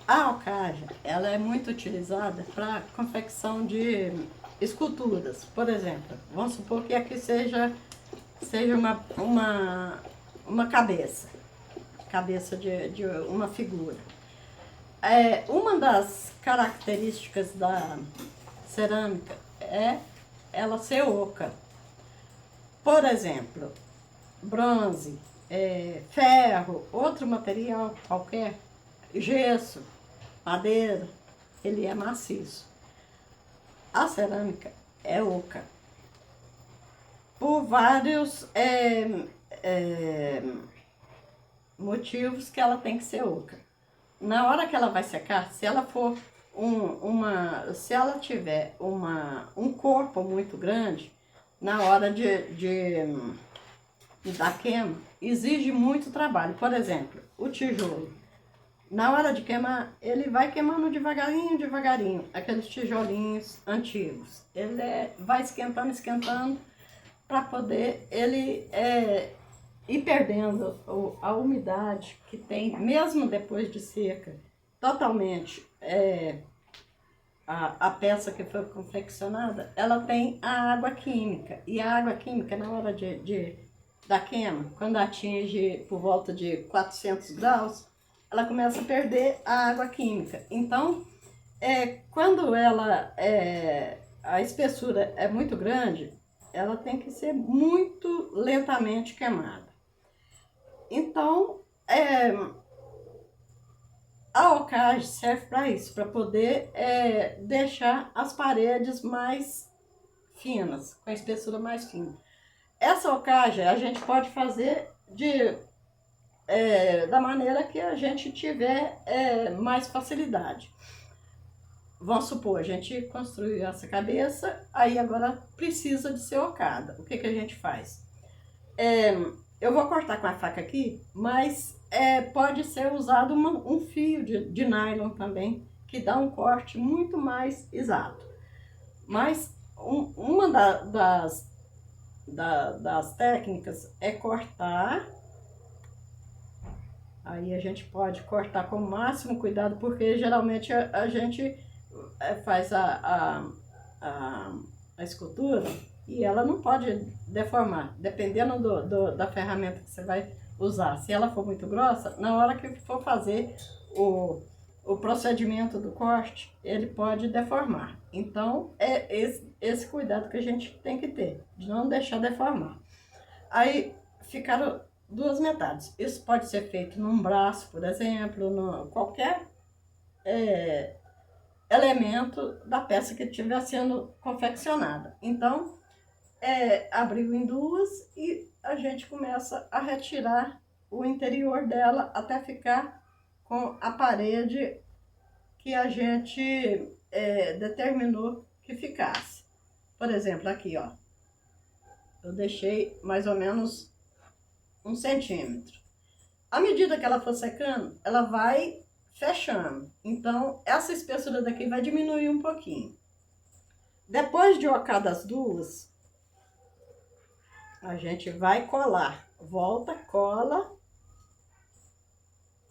A ocagem, ela é muito utilizada para confecção de esculturas. Por exemplo, vamos supor que aqui seja uma cabeça de uma figura. Uma das características da cerâmica é ela ser oca. Por exemplo, bronze, ferro, outro material qualquer, gesso, madeira, ele é maciço. A cerâmica é oca. Por vários motivos que ela tem que ser oca. Na hora que ela vai secar, se ela for se ela tiver um corpo muito grande, na hora da queima, exige muito trabalho. Por exemplo, o tijolo. Na hora de queimar, ele vai queimando devagarinho, aqueles tijolinhos antigos. Ele vai esquentando, para poder ele ir perdendo a umidade que tem, mesmo depois de seca, totalmente a peça que foi confeccionada, ela tem a água química. E a água química, na hora da queima, quando atinge por volta de 400 graus, ela começa a perder a água química. Então, quando a espessura é muito grande, ela tem que ser muito lentamente queimada. Então, a ocagem serve para isso, para poder deixar as paredes mais finas, com a espessura mais fina. Essa ocagem a gente pode fazer da maneira que a gente tiver mais facilidade. Vamos supor, a gente construiu essa cabeça, aí agora precisa de ser ocada. O que a gente faz? Eu vou cortar com a faca aqui, mas pode ser usado um fio de nylon também, que dá um corte muito mais exato. Mas uma das técnicas é cortar. Aí a gente pode cortar com o máximo cuidado, porque geralmente a gente faz a escultura e ela não pode deformar, dependendo da ferramenta que você vai usar. Se ela for muito grossa, na hora que for fazer o procedimento do corte, ele pode deformar. Então, esse cuidado que a gente tem que ter, de não deixar deformar. Aí ficaram 2 metades. Isso pode ser feito num braço, por exemplo, qualquer elemento da peça que estiver sendo confeccionada. Então, abriu em duas e a gente começa a retirar o interior dela até ficar com a parede que a gente determinou que ficasse. Por exemplo, aqui, ó, eu deixei mais ou menos 1 centímetro. À medida que ela for secando, ela vai fechando. Então, essa espessura daqui vai diminuir um pouquinho. Depois de ocar das duas, a gente vai colar. Volta, cola.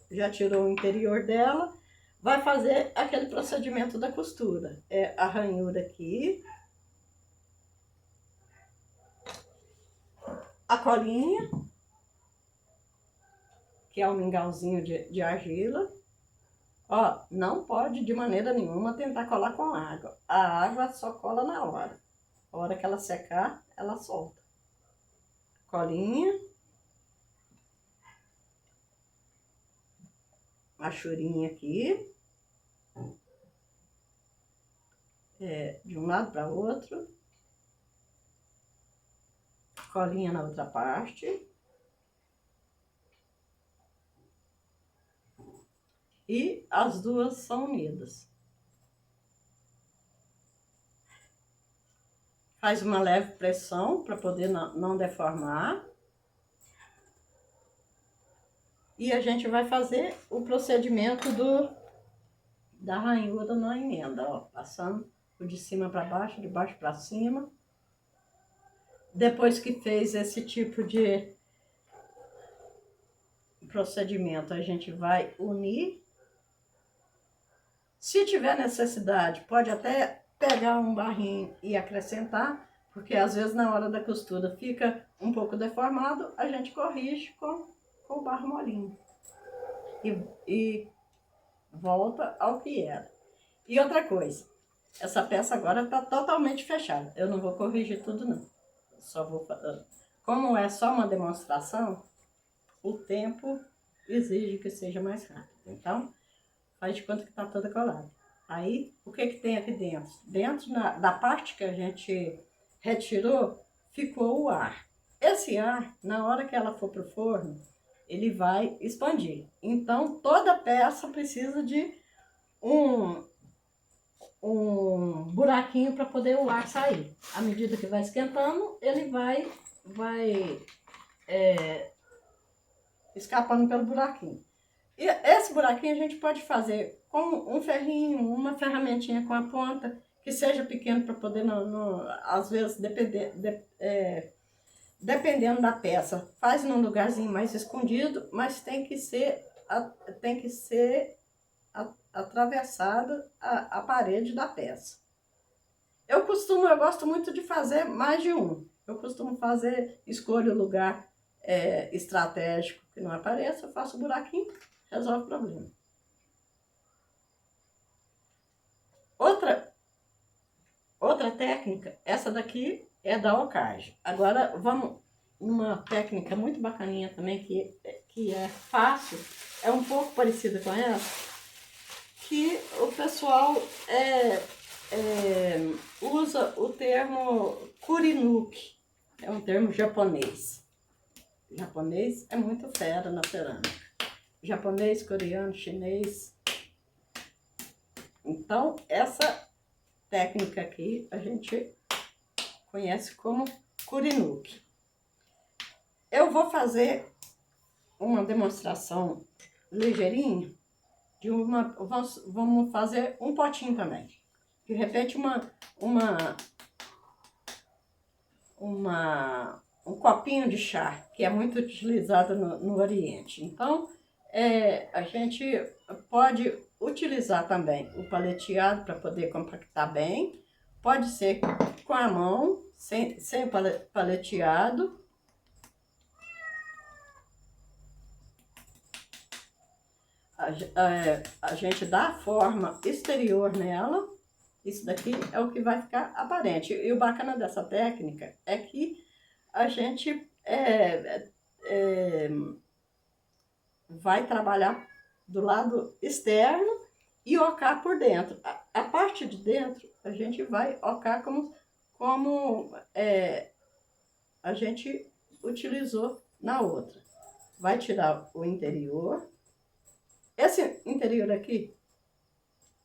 Já tirou o interior dela. Vai fazer aquele procedimento da costura. É a ranhura aqui. A colinha, que é o mingauzinho de argila. Ó, não pode de maneira nenhuma tentar colar com água. A água só cola na hora. A hora que ela secar, ela solta. Colinha. A churinha aqui. De um lado para o outro. Colinha na outra parte. E as duas são unidas. Faz uma leve pressão para poder não deformar. E a gente vai fazer o procedimento da ranhura na emenda, ó, passando de cima para baixo, de baixo para cima. Depois que fez esse tipo de procedimento, a gente vai unir. Se tiver necessidade, pode até pegar um barrinho e acrescentar, porque às vezes na hora da costura fica um pouco deformado, a gente corrige com o barro molinho. E volta ao que era. E outra coisa, essa peça agora está totalmente fechada. Eu não vou corrigir tudo não. Só vou, como é só uma demonstração, o tempo exige que seja mais rápido. Então, faz de conta que está toda colada. Aí, o que tem aqui dentro? Dentro da parte que a gente retirou, ficou o ar. Esse ar, na hora que ela for para o forno, ele vai expandir. Então, toda peça precisa de um buraquinho para poder o ar sair. À medida que vai esquentando, ele vai escapando pelo buraquinho. E esse buraquinho a gente pode fazer com um ferrinho, uma ferramentinha com a ponta, que seja pequeno para poder, às vezes, dependendo da peça, faz num lugarzinho mais escondido, mas tem que ser atravessada a parede da peça. Eu gosto muito de fazer mais de um. Eu costumo escolho o lugar estratégico que não apareça, eu faço o buraquinho, resolve o problema. Outra técnica, essa daqui é da ocagem. Agora vamos uma técnica muito bacaninha também, que é fácil, é um pouco parecida com essa, que o pessoal usa o termo kurinuki, é um termo japonês. O japonês é muito fera na cerâmica. Japonês, coreano, chinês. Então, essa técnica aqui a gente conhece como kurinuki. Eu vou fazer uma demonstração ligeirinha vamos fazer um potinho também. De repente um copinho de chá, que é muito utilizado no Oriente. Então, a gente pode utilizar também o paleteado para poder compactar bem. Pode ser com a mão, sem paleteado. A gente dá a forma exterior nela. Isso daqui é o que vai ficar aparente. E o bacana dessa técnica é que a gente vai trabalhar do lado externo e ocar por dentro. A parte de dentro a gente vai ocar como a gente utilizou na outra. Vai tirar o interior. Esse interior aqui,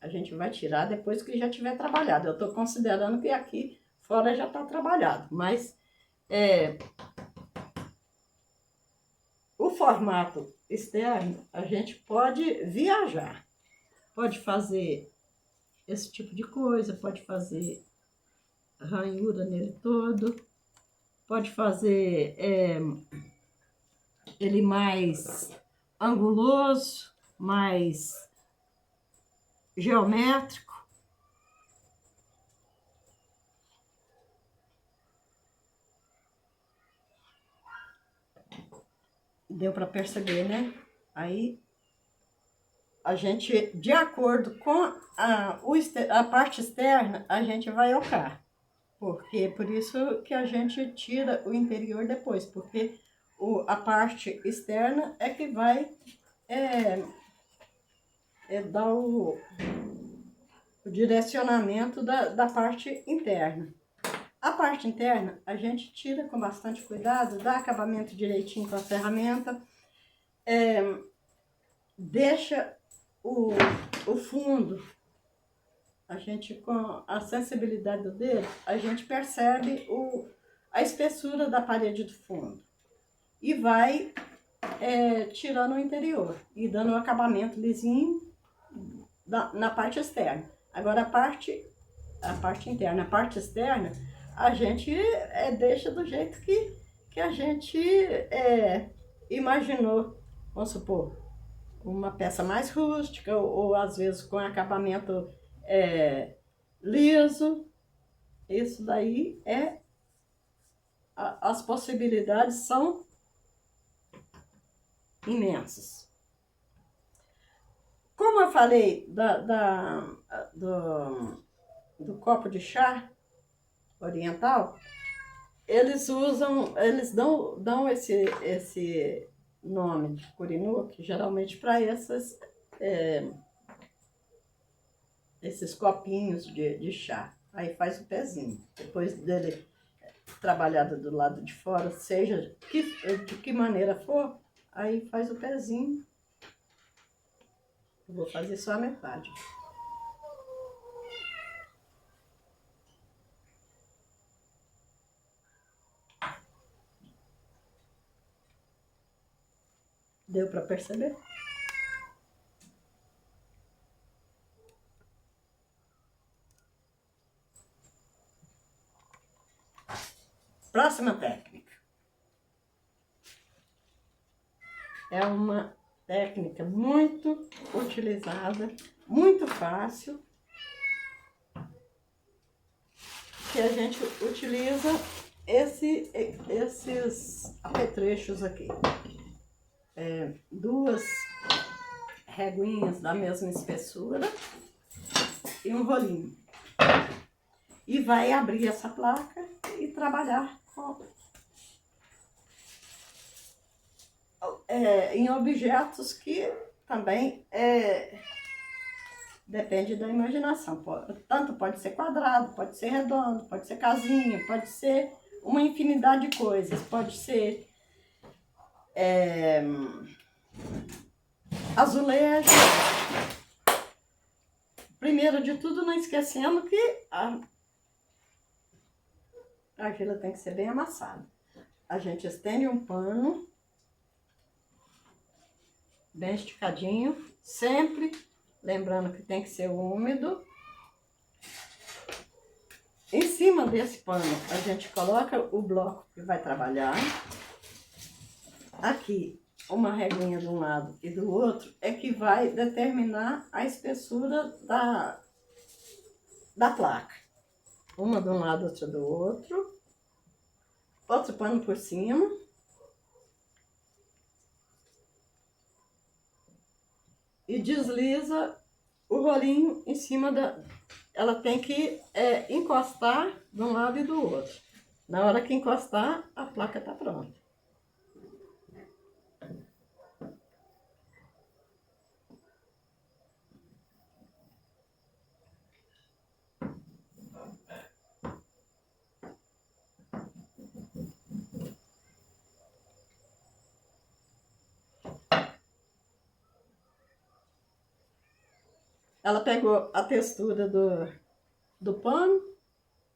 a gente vai tirar depois que já tiver trabalhado. Eu estou considerando que aqui fora já está trabalhado, mas o formato externo a gente pode viajar. Pode fazer esse tipo de coisa, pode fazer ranhura nele todo, pode fazer ele mais anguloso, mais geométrico. Deu para perceber, né? Aí a gente, de acordo com a parte externa, a gente vai ocar. Porque por isso que a gente tira o interior depois, porque a parte externa é que vai dar o direcionamento da parte interna. A parte interna a gente tira com bastante cuidado, dá acabamento direitinho com a ferramenta, deixa o fundo, a gente com a sensibilidade do dedo, a gente percebe a espessura da parede do fundo e vai tirando o interior e dando o acabamento lisinho na parte externa. Agora a parte interna, a parte externa, a gente deixa do jeito que a gente imaginou. Vamos supor, uma peça mais rústica ou às vezes com acabamento liso. Isso daí as possibilidades são imensas. Como eu falei do copo de chá oriental, eles dão esse nome de Korinuk geralmente para esses copinhos de chá. Aí faz o pezinho. Depois dele trabalhado do lado de fora, seja de que maneira for, aí faz o pezinho. Eu vou fazer só a metade. Deu para perceber? Próxima técnica. É uma técnica muito utilizada, muito fácil, que a gente utiliza esses apetrechos aqui. Duas reguinhas da mesma espessura e um rolinho. E vai abrir essa placa e trabalhar em objetos que também depende da imaginação. Tanto pode ser quadrado, pode ser redondo, pode ser casinha, pode ser uma infinidade de coisas. Pode ser azulejo. Primeiro de tudo, não esquecendo que a argila tem que ser bem amassada. A gente estende um pano bem esticadinho, sempre lembrando que tem que ser úmido. Em cima desse pano, a gente coloca o bloco que vai trabalhar. Aqui, uma reguinha de um lado e do outro é que vai determinar a espessura da placa. Uma de um lado, outra do outro. Outro pano por cima. E desliza o rolinho em cima ela tem que encostar de um lado e do outro. Na hora que encostar, a placa está pronta. ela pegou a textura do pano,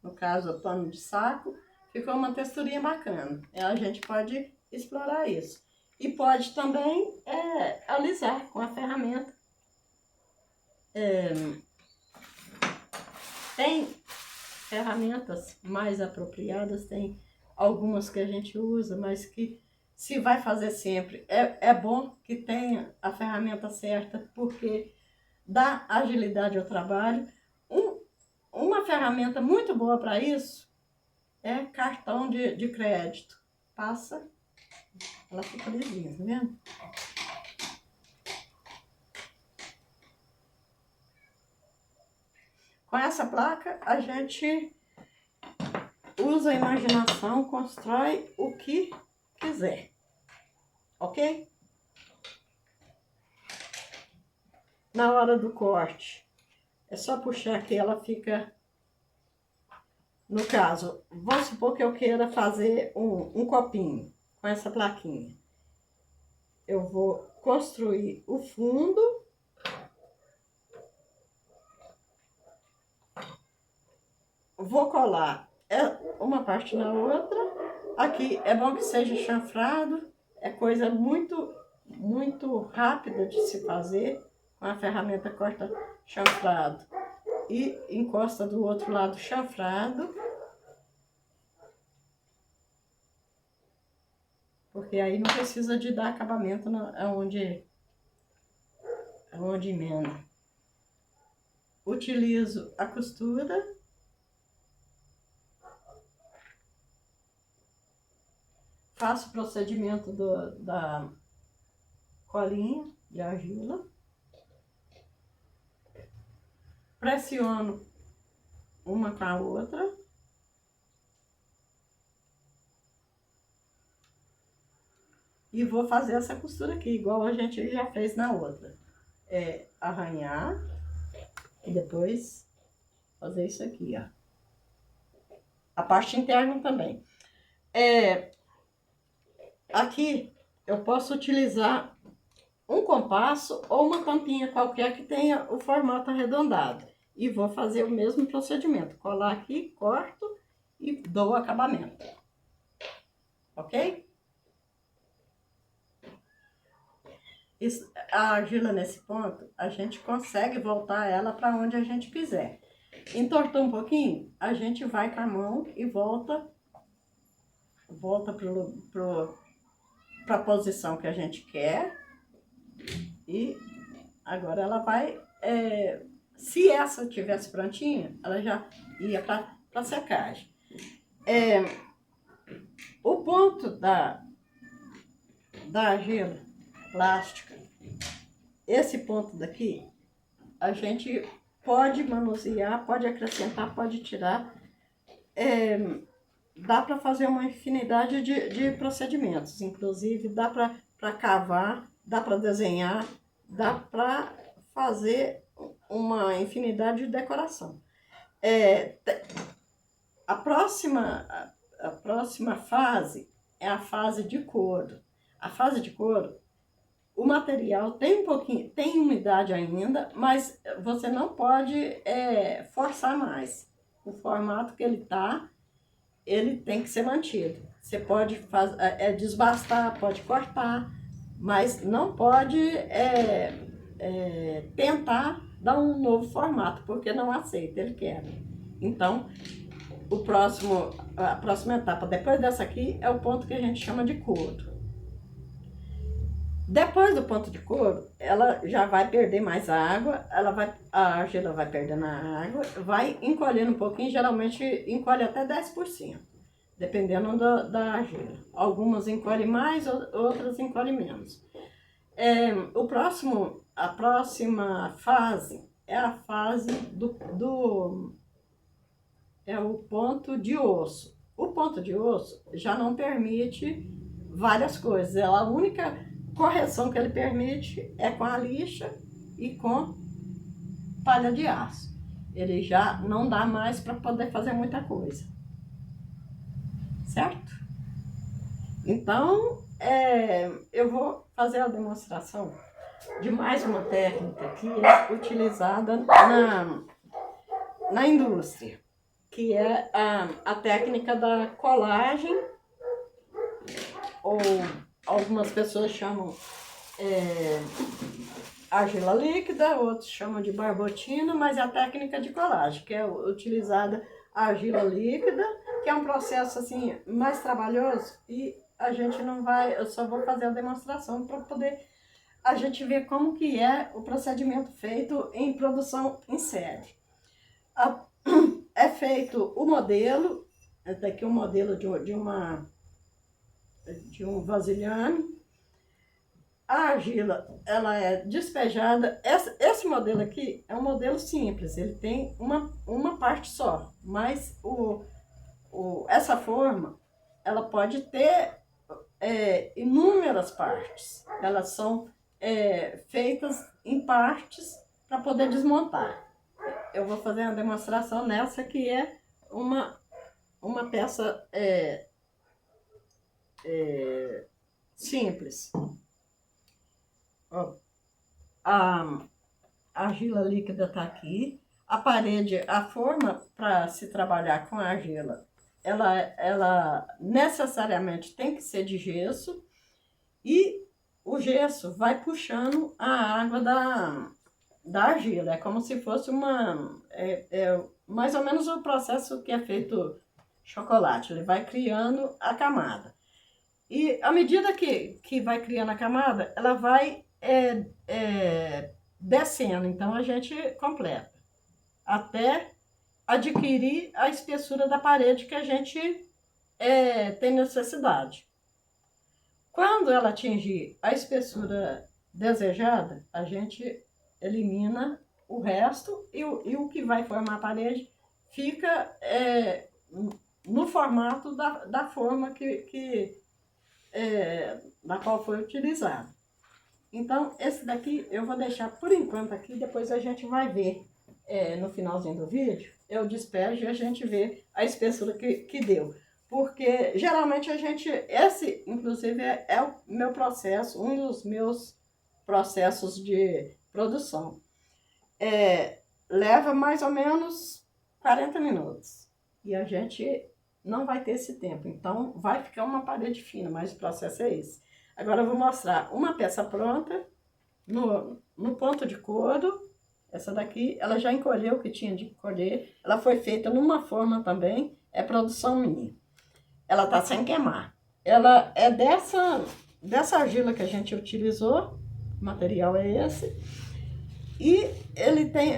no caso o pano de saco, ficou uma texturinha bacana. A gente pode explorar isso. E pode também alisar com a ferramenta. Tem ferramentas mais apropriadas, tem algumas que a gente usa, mas que se vai fazer sempre, é bom que tenha a ferramenta certa, porque dá agilidade ao trabalho. Uma ferramenta muito boa para isso é cartão de crédito. Passa, ela fica lisinha, tá vendo? Com essa placa, a gente usa a imaginação, constrói o que quiser, ok? Na hora do corte, é só puxar que ela fica... No caso, vamos supor que eu queira fazer um copinho com essa plaquinha. Eu vou construir o fundo. Vou colar uma parte na outra. Aqui é bom que seja chanfrado. É coisa muito, muito rápida de se fazer. Com a ferramenta corta chanfrado. E encosta do outro lado chanfrado. Porque aí não precisa de dar acabamento aonde emenda. Utilizo a costura. Faço o procedimento da colinha de argila. Pressiono uma com a outra. E vou fazer essa costura aqui, igual a gente já fez na outra. Arranhar e depois fazer isso aqui, ó. A parte interna também. Aqui eu posso utilizar um compasso ou uma tampinha qualquer que tenha o formato arredondado. E vou fazer o mesmo procedimento. Colar aqui, corto e dou o acabamento. Ok? A argila nesse ponto, a gente consegue voltar ela para onde a gente quiser. Entortou um pouquinho, a gente vai com a mão e volta para a posição que a gente quer. E agora ela vai... se essa tivesse prontinha, ela já ia para secagem. O ponto da argila plástica, esse ponto daqui, a gente pode manusear, pode acrescentar, pode tirar. Dá para fazer uma infinidade de procedimentos, inclusive dá para cavar, dá para desenhar, dá para fazer uma infinidade de decoração. A próxima fase é a fase de couro. A fase de couro, o material tem tem umidade ainda, mas você não pode forçar mais. O formato que ele tem que ser mantido. Você pode desbastar, pode cortar, mas não pode tentar dar um novo formato, porque não aceita, ele quebra. Então, a próxima etapa, depois dessa aqui, é o ponto que a gente chama de couro. Depois do ponto de couro, ela já vai perder mais água, a argila vai perdendo a água, vai encolhendo um pouquinho, geralmente encolhe até 10%, dependendo da argila. Algumas encolhem mais, outras encolhem menos. A próxima fase é a fase o ponto de osso. O ponto de osso já não permite várias coisas, a única correção que ele permite é com a lixa e com palha de aço. Ele já não dá mais para poder fazer muita coisa. Certo? Então, eu vou fazer a demonstração de mais uma técnica que é utilizada na indústria, que é a técnica da colagem, ou algumas pessoas chamam argila líquida, outros chamam de barbotina, mas é a técnica de colagem, que é utilizada a argila líquida, que é um processo assim mais trabalhoso, e a gente não vai, eu só vou fazer a demonstração para poder a gente ver como que é o procedimento feito em produção em série. É feito o modelo, esse daqui é um modelo de um vasilhame. A argila, ela é despejada. Esse modelo aqui é um modelo simples, ele tem uma parte só, mas essa forma, ela pode ter inúmeras partes. Elas são feitas em partes para poder desmontar. Eu vou fazer uma demonstração nessa que é uma peça simples. Ó, a argila líquida está aqui. A parede, a forma para se trabalhar com a argila, ela necessariamente tem que ser de gesso, e o gesso vai puxando a água da argila. É como se fosse mais ou menos o processo que é feito chocolate. Ele vai criando a camada. E à medida que vai criando a camada, ela vai descendo. Então a gente completa até adquirir a espessura da parede que a gente tem necessidade. Quando ela atingir a espessura desejada, a gente elimina o resto, e o que vai formar a parede fica no formato da forma da qual foi utilizado. Então, esse daqui eu vou deixar por enquanto aqui, depois a gente vai ver no finalzinho do vídeo, eu despejo e a gente vê a espessura que deu. Porque geralmente esse inclusive é o meu processo, um dos meus processos de produção. Leva mais ou menos 40 minutos. E a gente não vai ter esse tempo. Então, vai ficar uma parede fina, mas o processo é esse. Agora eu vou mostrar uma peça pronta no ponto de couro. Essa daqui, ela já encolheu o que tinha de encolher. Ela foi feita numa forma também, é produção minha. Ela tá sem queimar. Ela é dessa argila que a gente utilizou, o material é esse. E ele tem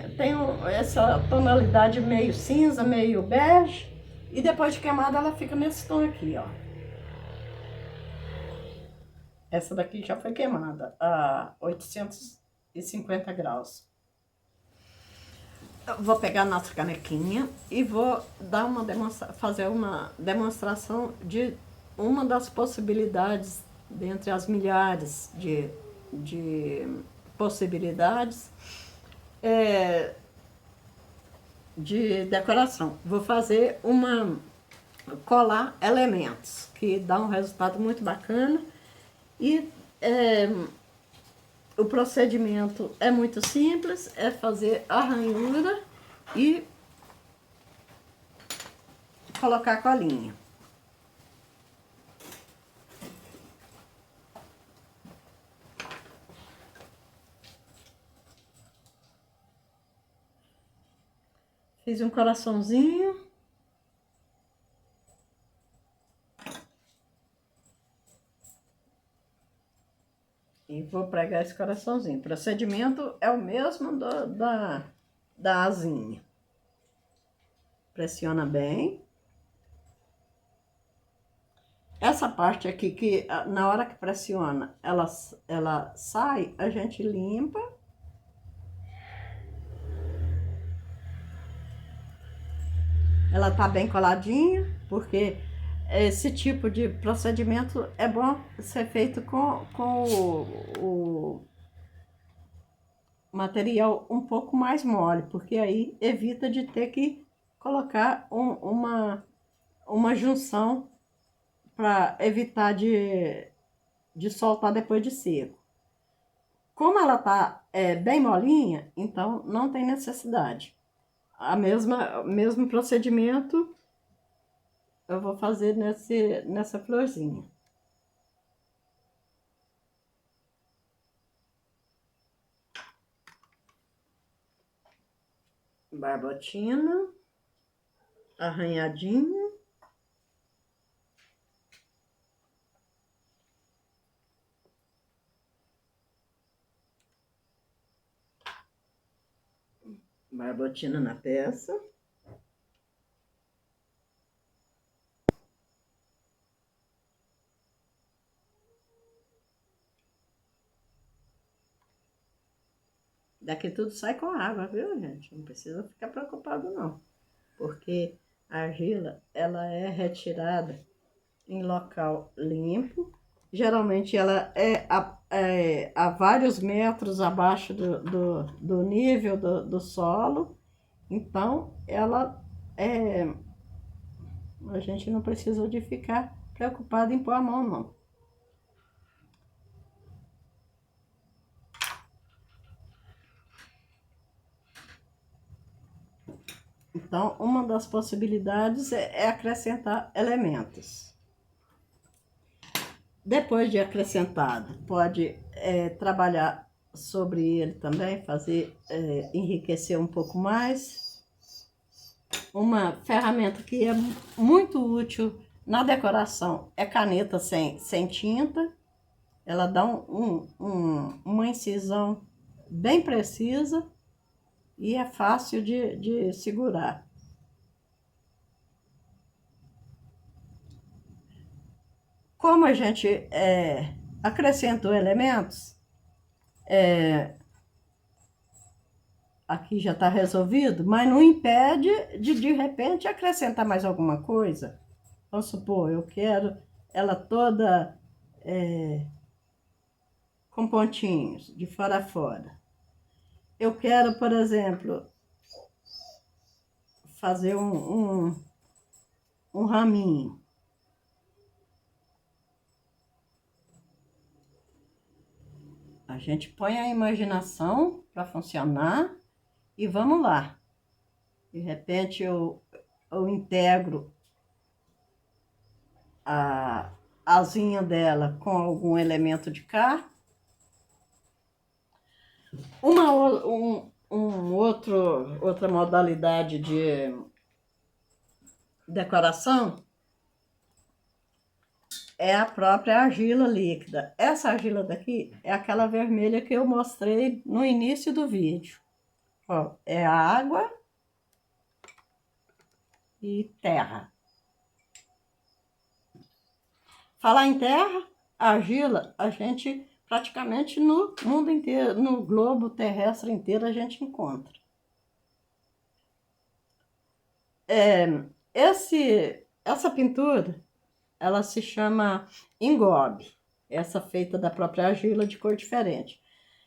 essa tonalidade meio cinza, meio bege. E depois de queimada ela fica nesse tom aqui, ó. Essa daqui já foi queimada a 850 graus. Eu vou pegar a nossa canequinha e vou fazer uma demonstração de uma das possibilidades, dentre as milhares de possibilidades de decoração. Vou fazer colar elementos, que dá um resultado muito bacana. E o procedimento é muito simples, é fazer a ranhura e colocar a colinha. Fiz um coraçãozinho. E vou pregar esse coraçãozinho. O procedimento é o mesmo da asinha. Pressiona bem. Essa parte aqui, que na hora que pressiona, ela sai, a gente limpa. Ela tá bem coladinha, porque esse tipo de procedimento é bom ser feito com o material um pouco mais mole, porque aí evita de ter que colocar uma junção para evitar de soltar depois de seco. Como ela tá bem molinha, então não tem necessidade. Mesmo procedimento eu vou fazer nessa florzinha. Barbotina, arranhadinha. Barbotina na peça. Daqui tudo sai com água, viu, gente? Não precisa ficar preocupado, não. Porque a argila, ela é retirada em local limpo. Geralmente, ela a vários metros abaixo do nível do solo. Então, a gente não precisa de ficar preocupado em pôr a mão, não. Então, uma das possibilidades é acrescentar elementos. Depois de acrescentado, pode trabalhar sobre ele também, enriquecer um pouco mais. Uma ferramenta que é muito útil na decoração é caneta sem tinta. Ela dá uma incisão bem precisa e é fácil de segurar. Como a gente acrescentou elementos, aqui já está resolvido, mas não impede de repente acrescentar mais alguma coisa. Vamos supor, eu quero ela toda com pontinhos, de fora a fora. Eu quero, por exemplo, fazer um raminho. A gente põe a imaginação para funcionar e vamos lá. De repente eu integro a asinha dela com algum elemento de cá. Outra modalidade de decoração é a própria argila líquida. Essa argila daqui é aquela vermelha que eu mostrei no início do vídeo. Ó, é a água e terra. Falar em terra, argila, a gente praticamente no mundo inteiro, no globo terrestre inteiro, a gente encontra. Essa pintura, ela se chama engobe, essa feita da própria argila de cor diferente.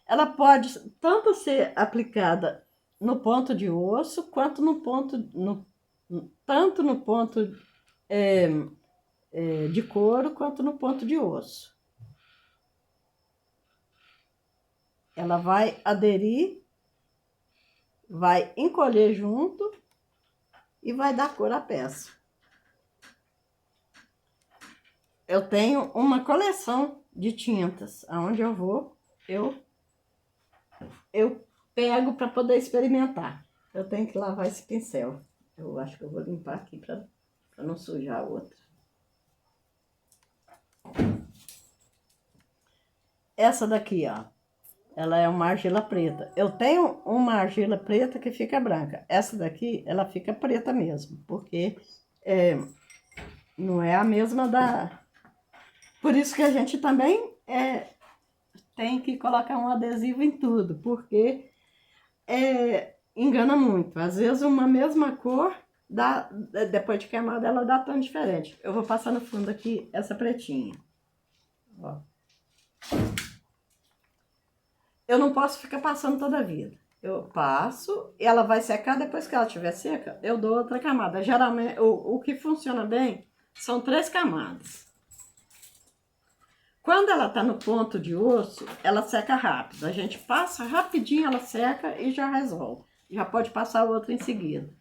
Ela pode tanto ser aplicada no ponto de osso, quanto tanto no ponto de couro, quanto no ponto de osso. Ela vai aderir, vai encolher junto e vai dar cor à peça. Eu tenho uma coleção de tintas. Aonde eu vou, eu pego para poder experimentar. Eu tenho que lavar esse pincel. Eu acho que eu vou limpar aqui para não sujar a outra. Essa daqui, ó, ela é uma argila preta. Eu tenho uma argila preta que fica branca. Essa daqui, ela fica preta mesmo, porque não é a mesma da... Por isso que a gente também tem que colocar um adesivo em tudo, porque engana muito. Às vezes uma mesma cor, depois de queimada, ela dá tom diferente. Eu vou passar no fundo aqui essa pretinha. Ó. Eu não posso ficar passando toda a vida. Eu passo, e ela vai secar, depois que ela estiver seca, eu dou outra camada. Geralmente, o que funciona bem são 3 camadas. Quando ela está no ponto de osso, ela seca rápido. A gente passa rapidinho, ela seca e já resolve. Já pode passar outra em seguida.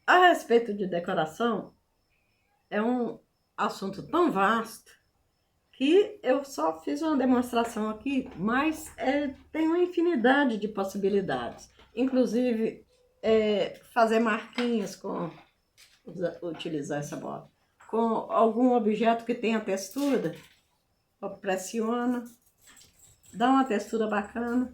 A respeito de decoração, é um assunto tão vasto que eu só fiz uma demonstração aqui, mas tem uma infinidade de possibilidades. Inclusive, fazer marquinhas com... utilizar essa bola. Com algum objeto que tenha textura, pressiona, dá uma textura bacana.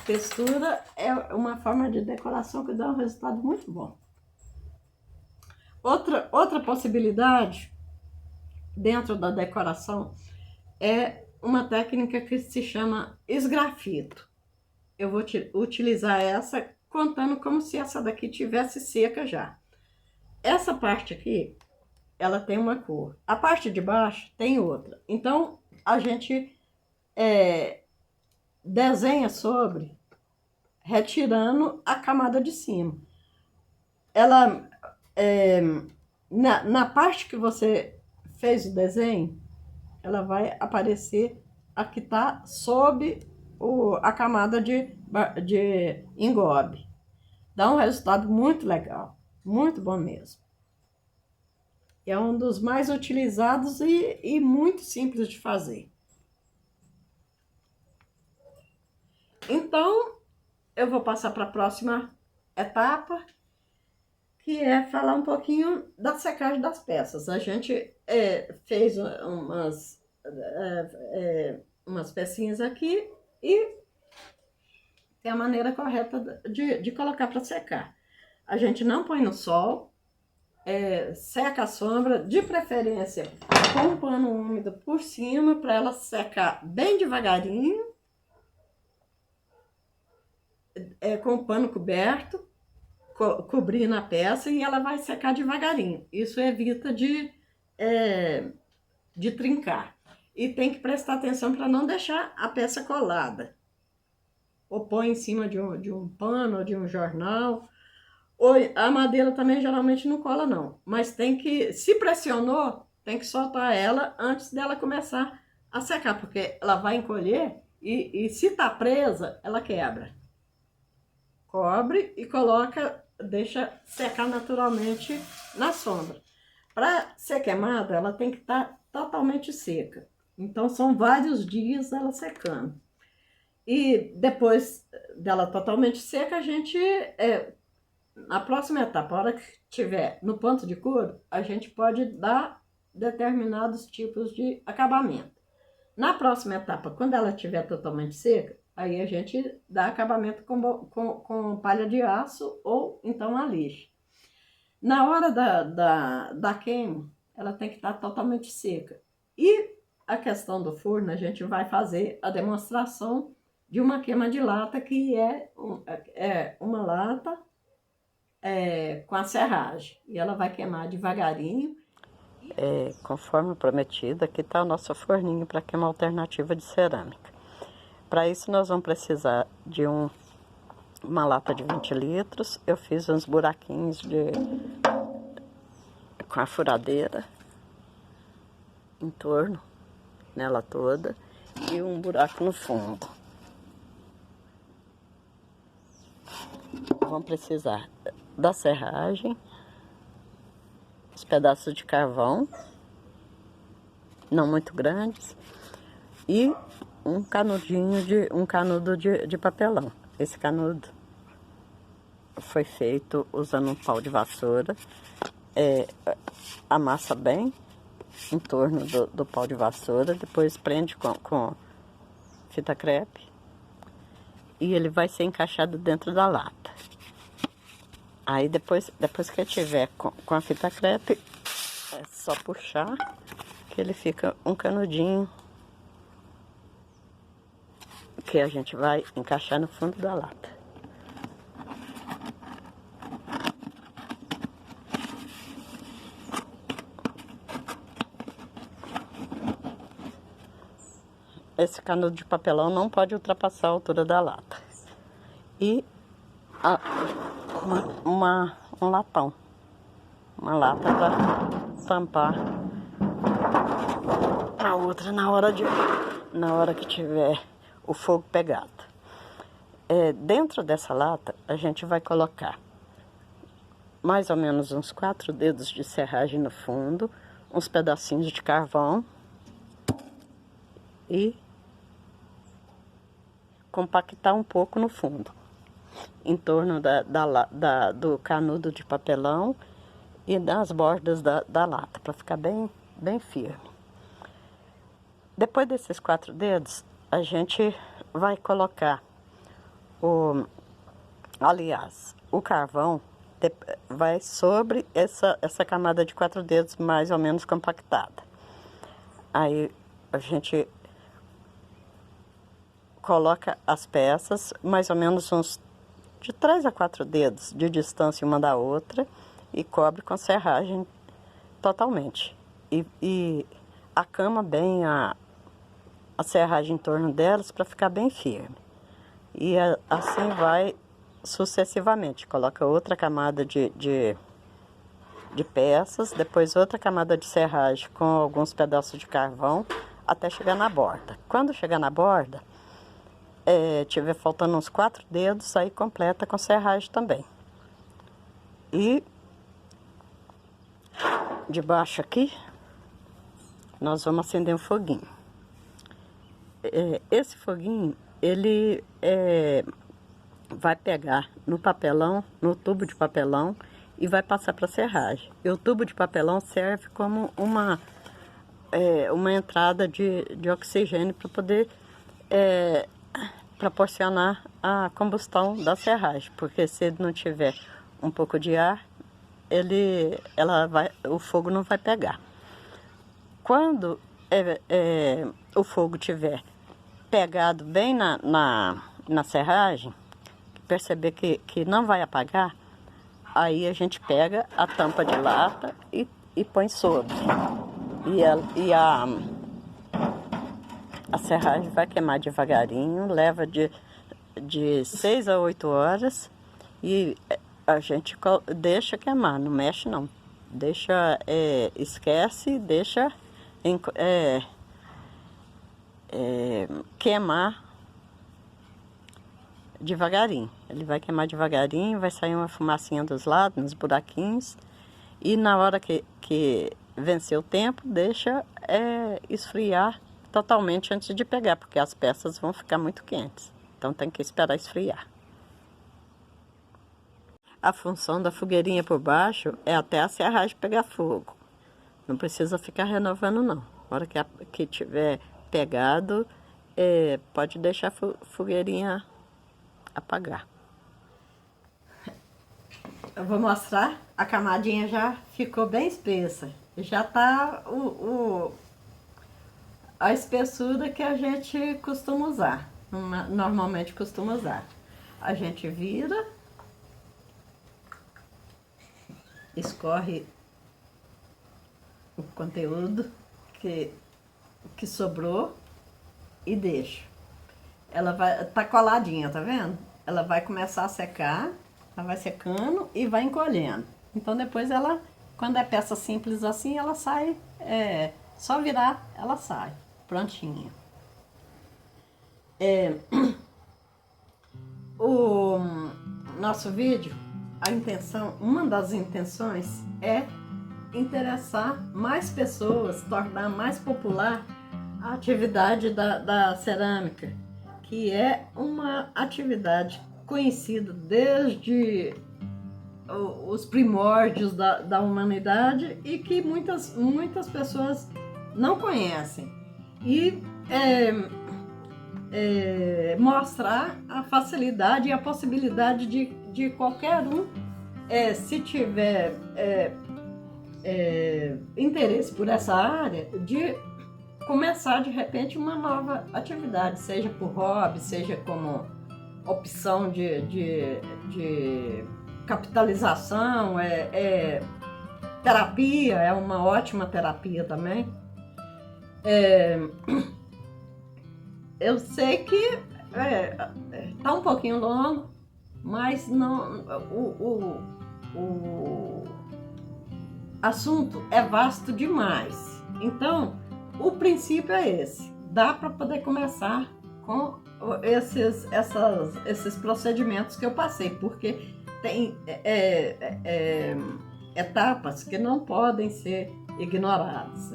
Textura é uma forma de decoração que dá um resultado muito bom. Outra possibilidade dentro da decoração é uma técnica que se chama esgrafito. Eu vou utilizar essa contando como se essa daqui tivesse seca já. Essa parte aqui, ela tem uma cor. A parte de baixo tem outra. Então, a gente desenha sobre, retirando a camada de cima. Ela, na parte que você fez o desenho, ela vai aparecer a que está sob a camada de engobe. Dá um resultado muito legal, muito bom mesmo. É um dos mais utilizados e muito simples de fazer. Então, eu vou passar para a próxima etapa, que é falar um pouquinho da secagem das peças. A gente fez umas pecinhas aqui e tem a maneira correta de colocar para secar. A gente não põe no sol, seca a sombra, de preferência com um pano úmido por cima, para ela secar bem devagarinho, com o pano coberto, cobrindo a peça, e ela vai secar devagarinho. Isso evita de trincar. E tem que prestar atenção para não deixar a peça colada. Ou põe em cima de um pano ou de um jornal. Ou a madeira também geralmente não cola não. Mas tem que, se pressionou, tem que soltar ela antes dela começar a secar. Porque ela vai encolher e se tá presa, ela quebra. Cobre e coloca, deixa secar naturalmente na sombra. Para ser queimada, ela tem que estar totalmente seca. Então, são vários dias ela secando. E depois dela totalmente seca, a gente, na próxima etapa, a hora que estiver no ponto de couro, a gente pode dar determinados tipos de acabamento. Na próxima etapa, quando ela estiver totalmente seca, aí a gente dá acabamento com palha de aço ou então a lixa. Na hora da queima, ela tem que estar totalmente seca. E a questão do forno, a gente vai fazer a demonstração de uma queima de lata, que é uma lata com a serragem. E ela vai queimar devagarinho. Conforme prometido, aqui está o nosso forninho para queima alternativa de cerâmica. Para isso nós vamos precisar de uma lata de 20 litros. Eu fiz uns buraquinhos com a furadeira em torno nela toda e um buraco no fundo. Vamos precisar da serragem, os pedaços de carvão, não muito grandes, e um canudo de papelão. Esse canudo foi feito usando um pau de vassoura. Amassa bem em torno do pau de vassoura, depois prende com fita crepe e ele vai ser encaixado dentro da lata. Aí depois que ele tiver com a fita crepe, é só puxar que ele fica um canudinho que a gente vai encaixar no fundo da lata. Esse canudo de papelão não pode ultrapassar a altura da lata. E um latão, uma lata para tampar a outra na hora que tiver o fogo pegado. Dentro dessa lata a gente vai colocar mais ou menos uns 4 dedos de serragem no fundo, uns pedacinhos de carvão e compactar um pouco no fundo, em torno do canudo de papelão e das bordas da lata, para ficar bem firme. Depois desses 4 dedos, a gente vai colocar o carvão vai sobre essa camada de 4 dedos mais ou menos compactada. Aí a gente coloca as peças mais ou menos uns de 3 a 4 dedos de distância uma da outra e cobre com serragem totalmente. E acama bem a serragem em torno delas para ficar bem firme. E assim vai sucessivamente. Coloca outra camada de peças, depois outra camada de serragem com alguns pedaços de carvão até chegar na borda. Quando chegar na borda, tiver faltando uns 4 dedos, aí completa com serragem também. E debaixo aqui, nós vamos acender um foguinho. Esse foguinho, ele vai pegar no papelão, no tubo de papelão e vai passar para serragem. E o tubo de papelão serve como uma entrada de oxigênio para poder proporcionar a combustão da serragem, porque se ele não tiver um pouco de ar, o fogo não vai pegar. Quando o fogo tiver pegado bem na serragem, perceber que não vai apagar, aí a gente pega a tampa de lata e põe sobre. E a serragem vai queimar devagarinho, leva de 6 a 8 horas e a gente deixa queimar, não mexe não. Esquece, deixa queimar devagarinho. Ele vai queimar devagarinho, vai sair uma fumacinha dos lados, nos buraquinhos. E na hora que vencer o tempo, deixa esfriar totalmente antes de pegar, porque as peças vão ficar muito quentes. Então tem que esperar esfriar. A função da fogueirinha por baixo é até a serragem pegar fogo. Não precisa ficar renovando não. Na hora que tiver pegado, pode deixar a fogueirinha apagar. Eu vou mostrar, a camadinha já ficou bem espessa. Já tá a espessura que a gente costuma usar, normalmente costuma usar. A gente vira, escorre o conteúdo que sobrou e deixa. Ela tá coladinha, tá vendo? Ela vai começar a secar, ela vai secando e vai encolhendo. Então depois quando é peça simples assim, ela sai, só virar, ela sai, prontinha. O nosso vídeo, uma das intenções é interessar mais pessoas, tornar mais popular a atividade da cerâmica, que é uma atividade conhecida desde os primórdios da humanidade e que muitas pessoas não conhecem. E mostrar a facilidade e a possibilidade de qualquer um, se tiver interesse por essa área, de começar de repente uma nova atividade, seja por hobby, seja como opção de capitalização, terapia, é uma ótima terapia também. Eu sei que tá um pouquinho longo, mas não, o assunto é vasto demais. Então, o princípio é esse. Dá para poder começar com esses procedimentos que eu passei, porque tem etapas que não podem ser ignoradas,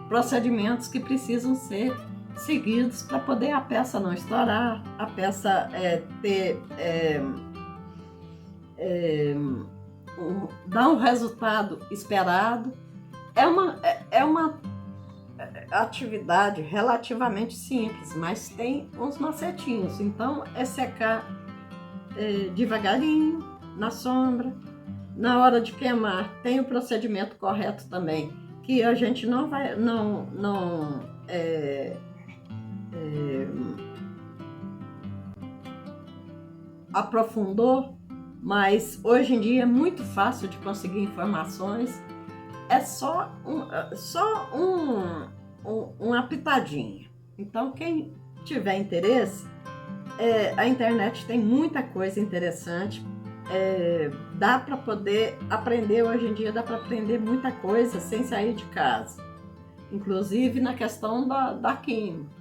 procedimentos que precisam ser seguidos para poder a peça não estourar, a peça dar um resultado esperado. É uma atividade relativamente simples, mas tem uns macetinhos. Então, é secar devagarinho, na sombra. Na hora de queimar, tem o procedimento correto também, que a gente não vai, aprofundou, mas hoje em dia é muito fácil de conseguir informações. É só uma pitadinha. Então, quem tiver interesse, a internet tem muita coisa interessante. Dá para poder aprender hoje em dia, dá para aprender muita coisa sem sair de casa, inclusive na questão da química.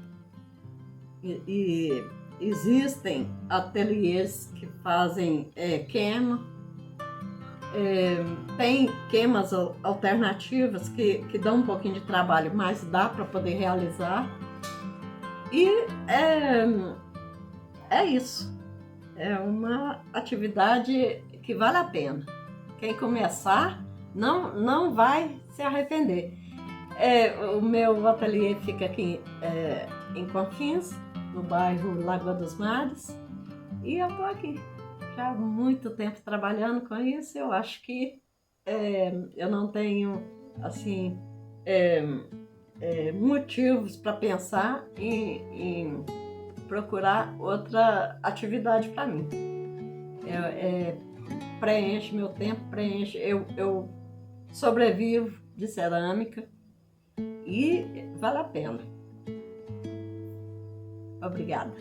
E existem ateliês que fazem queima, tem queimas alternativas que dão um pouquinho de trabalho, mas dá para poder realizar. E é isso. É uma atividade que vale a pena. Quem começar não vai se arrepender. O meu ateliê fica aqui em Confins, no bairro Lagoa dos Mares, e eu estou aqui já há muito tempo trabalhando com isso. Eu acho que eu não tenho assim motivos para pensar em procurar outra atividade para mim. Preenche meu tempo, eu sobrevivo de cerâmica e vale a pena. Obrigada.